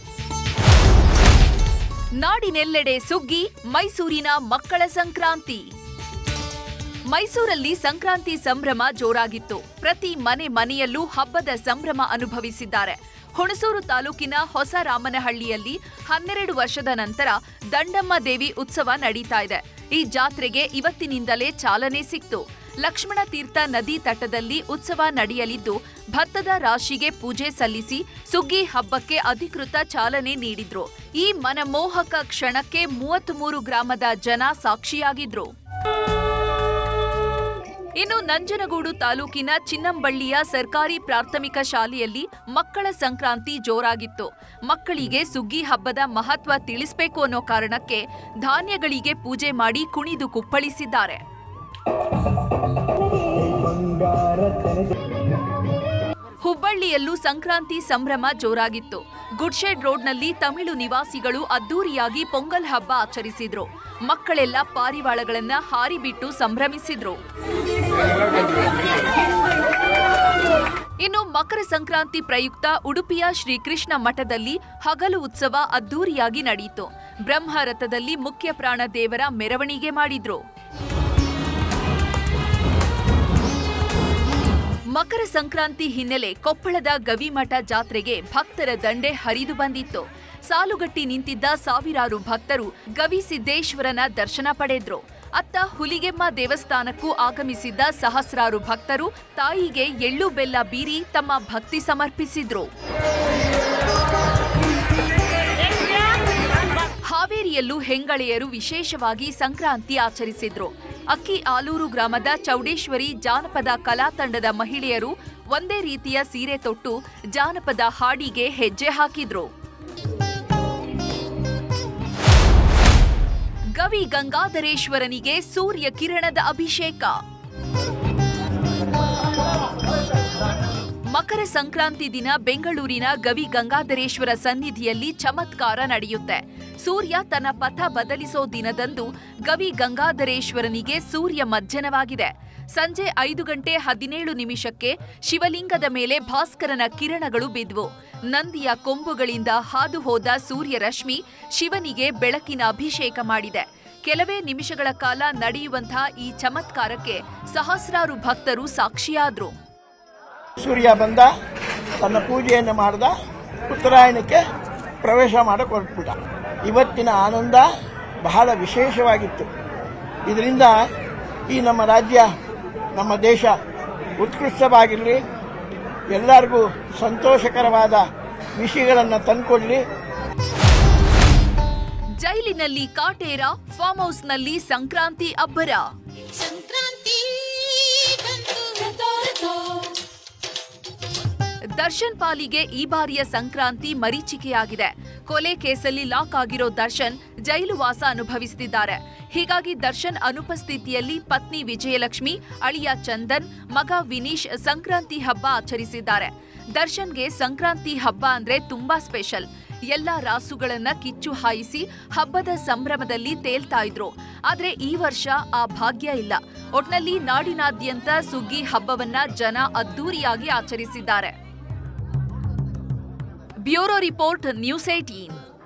ನಾಡಿನೆಲ್ಲೆಡೆ ಸುಗ್ಗಿ, ಮೈಸೂರಿನ ಮಕ್ಕಳ ಸಂಕ್ರಾಂತಿ. ಮೈಸೂರಲ್ಲಿ ಸಂಕ್ರಾಂತಿ ಸಂಭ್ರಮ ಜೋರಾಗಿತ್ತು. ಪ್ರತಿ ಮನೆಯಲ್ಲೂ ಹಬ್ಬದ ಸಂಭ್ರಮ ಅನುಭವಿಸಿದ್ದಾರೆ. ಹುಣಸೂರು ತಾಲೂಕಿನ ಹೊಸ ರಾಮನಹಳ್ಳಿಯಲ್ಲಿ 12 ವರ್ಷದ ನಂತರ ದಂಡಮ್ಮ ದೇವಿ ಉತ್ಸವ ನಡೀತಾ ಇದೆ. ಈ ಜಾತ್ರೆಗೆ ಇವತ್ತಿನಿಂದಲೇ ಚಾಲನೆ ಸಿಕ್ತು. ಲಕ್ಷ್ಮಣ ತೀರ್ಥ ನದಿ ತಟದಲ್ಲಿ ಉತ್ಸವ ನಡೆಯಲಿದ್ದು, ಭತ್ತದ ರಾಶಿಗೆ ಪೂಜೆ ಸಲ್ಲಿಸಿ ಸುಗ್ಗಿ ಹಬ್ಬಕ್ಕೆ ಅಧಿಕೃತ ಚಾಲನೆ ನೀಡಿದ್ರು. ಈ ಮನಮೋಹಕ ಕ್ಷಣಕ್ಕೆ 33 ಗ್ರಾಮದ ಜನ ಸಾಕ್ಷಿಯಾಗಿದ್ರು. ಇನ್ನು ನಂಜನಗೂಡು ತಾಲೂಕಿನ ಚಿನ್ನಂಬಳ್ಳಿಯ ಸರ್ಕಾರಿ ಪ್ರಾಥಮಿಕ ಶಾಲೆಯಲ್ಲಿ ಮಕ್ಕಳ ಸಂಕ್ರಾಂತಿ ಜೋರಾಗಿತ್ತು. ಮಕ್ಕಳಿಗೆ ಸುಗ್ಗಿ ಹಬ್ಬದ ಮಹತ್ವ ತಿಳಿಸಬೇಕು ಅನ್ನೋ ಕಾರಣಕ್ಕೆ ಧಾನ್ಯಗಳಿಗೆ ಪೂಜೆ ಮಾಡಿ ಕುಣಿದು ಕುಪ್ಪಳಿಸಿದ್ದಾರೆ. ಹುಬ್ಬಳ್ಳಿಯಲ್ಲೂ ಸಂಕ್ರಾಂತಿ ಸಂಭ್ರಮ ಜೋರಾಗಿತ್ತು. ಗುಡ್ಶೆಡ್ ರೋಡ್ನಲ್ಲಿ ತಮಿಳು ನಿವಾಸಿಗಳು ಅದ್ದೂರಿಯಾಗಿ ಪೊಂಗಲ್ ಹಬ್ಬ ಆಚರಿಸಿದ್ರು. ಮಕ್ಕಳೆಲ್ಲ ಪಾರಿವಾಳಗಳನ್ನ ಹಾರಿಬಿಟ್ಟು ಸಂಭ್ರಮಿಸಿದ್ರು. ಇನ್ನು ಮಕರ ಸಂಕ್ರಾಂತಿ ಪ್ರಯುಕ್ತ ಉಡುಪಿಯ ಶ್ರೀಕೃಷ್ಣ ಮಠದಲ್ಲಿ ಹಗಲು ಉತ್ಸವ ಅದ್ದೂರಿಯಾಗಿ ನಡೆಯಿತು. ಬ್ರಹ್ಮರಥದಲ್ಲಿ ಮುಖ್ಯ ಪ್ರಾಣ ದೇವರ ಮೆರವಣಿಗೆ ಮಾಡಿದ್ರು. ಮಕರ ಸಂಕ್ರಾಂತಿ ಹಿನ್ನೆಲೆ ಕೊಪ್ಪಳದ ಗವಿಮಠ ಜಾತ್ರೆಗೆ ಭಕ್ತರ ದಂಡೆ ಹರಿದು ಬಂದಿತ್ತು. ಸಾಲುಗಟ್ಟಿ ನಿಂತಿದ್ದ ಸಾವಿರಾರು ಭಕ್ತರು ಗವಿಸಿದ್ದೇಶ್ವರನ ದರ್ಶನ ಪಡೆದ್ರು. ಅತ್ತ ಹುಲಿಗೆಮ್ಮ ದೇವಸ್ಥಾನಕ್ಕೂ ಆಗಮಿಸಿದ್ದ ಸಹಸ್ರಾರು ಭಕ್ತರು ತಾಯಿಗೆ ಎಳ್ಳು ಬೆಲ್ಲ ಬೀರಿ ತಮ್ಮ ಭಕ್ತಿ ಸಮರ್ಪಿಸಿದ್ರು. ಹಾವೇರಿಯಲ್ಲೂ ಹೆಂಗಳೆಯರು ವಿಶೇಷವಾಗಿ ಸಂಕ್ರಾಂತಿ ಆಚರಿಸಿದ್ರು. ಅಕ್ಕಿ ಆಲೂರು ಗ್ರಾಮದ ಚೌಡೇಶ್ವರಿ ಜಾನಪದ ಕಲಾ ತಂಡದ ಮಹಿಳೆಯರು ಒಂದೇ ರೀತಿಯ ಸೀರೆ ತೊಟ್ಟು ಜಾನಪದ ಹಾಡಿಗೆ ಹೆಜ್ಜೆ ಹಾಕಿದ್ರು. ಗವಿ ಗಂಗಾಧರೇಶ್ವರನಿಗೆ ಸೂರ್ಯ ಕಿರಣದ ಅಭಿಷೇಕ. ಮಕರ ಸಂಕ್ರಾಂತಿ ದಿನ ಬೆಂಗಳೂರಿನ ಗವಿ ಗಂಗಾಧರೇಶ್ವರ ಸನ್ನಿಧಿಯಲ್ಲಿ ಚಮತ್ಕಾರ ನಡೆಯುತ್ತೆ. ಸೂರ್ಯ ತನ್ನ ಪಥ ಬದಲಿಸೋ ದಿನದಂದು ಗವಿ ಗಂಗಾಧರೇಶ್ವರನಿಗೆ ಸೂರ್ಯ ಮಜ್ಜನವಾಗಿದೆ. ಸಂಜೆ 5:17 ಶಿವಲಿಂಗದ ಮೇಲೆ ಭಾಸ್ಕರನ ಕಿರಣಗಳು ಬಿದ್ವು. ನಂದಿಯ ಕೊಂಬುಗಳಿಂದ ಹಾದು ಹೋದ ಸೂರ್ಯರಶ್ಮಿ ಶಿವನಿಗೆ ಬೆಳಕಿನ ಅಭಿಷೇಕ ಮಾಡಿದೆ. ಕೆಲವೇ ನಿಮಿಷಗಳ ಕಾಲ ನಡೆಯುವಂತಹ ಈ ಚಮತ್ಕಾರಕ್ಕೆ ಸಹಸ್ರಾರು ಭಕ್ತರು ಸಾಕ್ಷಿಯಾದ್ರು. ಸೂರ್ಯ ಬಂದ, ತನ್ನ ಪೂಜೆಯನ್ನು ಮಾಡಿದ, ಉತ್ತರಾಯಣಕ್ಕೆ ಪ್ರವೇಶ ಮಾಡಕ್ಕೆ ಹೊರಟ್ಬಿಟ್ಟ. ಇವತ್ತಿನ ಆನಂದ ಬಹಳ ವಿಶೇಷವಾಗಿತ್ತು. ಇದರಿಂದ ಈ ನಮ್ಮ ರಾಜ್ಯ, ನಮ್ಮ ದೇಶ ಉತ್ಕೃಷ್ಟವಾಗಿರಲಿ, ಎಲ್ಲರಿಗೂ ಸಂತೋಷಕರವಾದ ವಿಷಯಗಳನ್ನು ತಂದುಕೊಡ್ಲಿ. ಜೈಲಿನಲ್ಲಿ ಕಾಟೇರ, ಫಾರ್ಮ್ ಹೌಸ್ನಲ್ಲಿ ಸಂಕ್ರಾಂತಿ ಅಬ್ಬರ. ದರ್ಶನ್ ಪಾಲಿಗೆ ಈ ಬಾರಿಯ ಸಂಕ್ರಾಂತಿ ಮರೀಚಿಕೆಯಾಗಿದೆ. ಕೊಲೆ ಕೇಸಲ್ಲಿ ಲಾಕ್ ಆಗಿರೋ ದರ್ಶನ್ ಜೈಲು ವಾಸ ಅನುಭವಿಸುತ್ತಿದ್ದಾರೆ. ಹೀಗಾಗಿ ದರ್ಶನ್ ಅನುಪಸ್ಥಿತಿಯಲ್ಲಿ ಪತ್ನಿ ವಿಜಯಲಕ್ಷ್ಮಿ, ಅಳಿಯ ಚಂದನ್, ಮಗ ವಿನೀಶ್ ಸಂಕ್ರಾಂತಿ ಹಬ್ಬ ಆಚರಿಸಿದ್ದಾರೆ. ದರ್ಶನ್ಗೆ ಸಂಕ್ರಾಂತಿ ಹಬ್ಬ ಅಂದ್ರೆ ತುಂಬಾ ಸ್ಪೆಷಲ್. ಎಲ್ಲ ರಾಸುಗಳನ್ನ ಕಿಚ್ಚು ಹಾಯಿಸಿ ಹಬ್ಬದ ಸಂಭ್ರಮದಲ್ಲಿ ತೇಲ್ತಾ ಇದ್ರು. ಆದ್ರೆ ಈ ವರ್ಷ ಆ ಭಾಗ್ಯ ಇಲ್ಲ. ಒಟ್ನಲ್ಲಿ ನಾಡಿನಾದ್ಯಂತ ಸುಗ್ಗಿ ಹಬ್ಬವನ್ನ ಜನ ಅದ್ದೂರಿಯಾಗಿ ಆಚರಿಸಿದ್ದಾರೆ. Bureau report, news 18.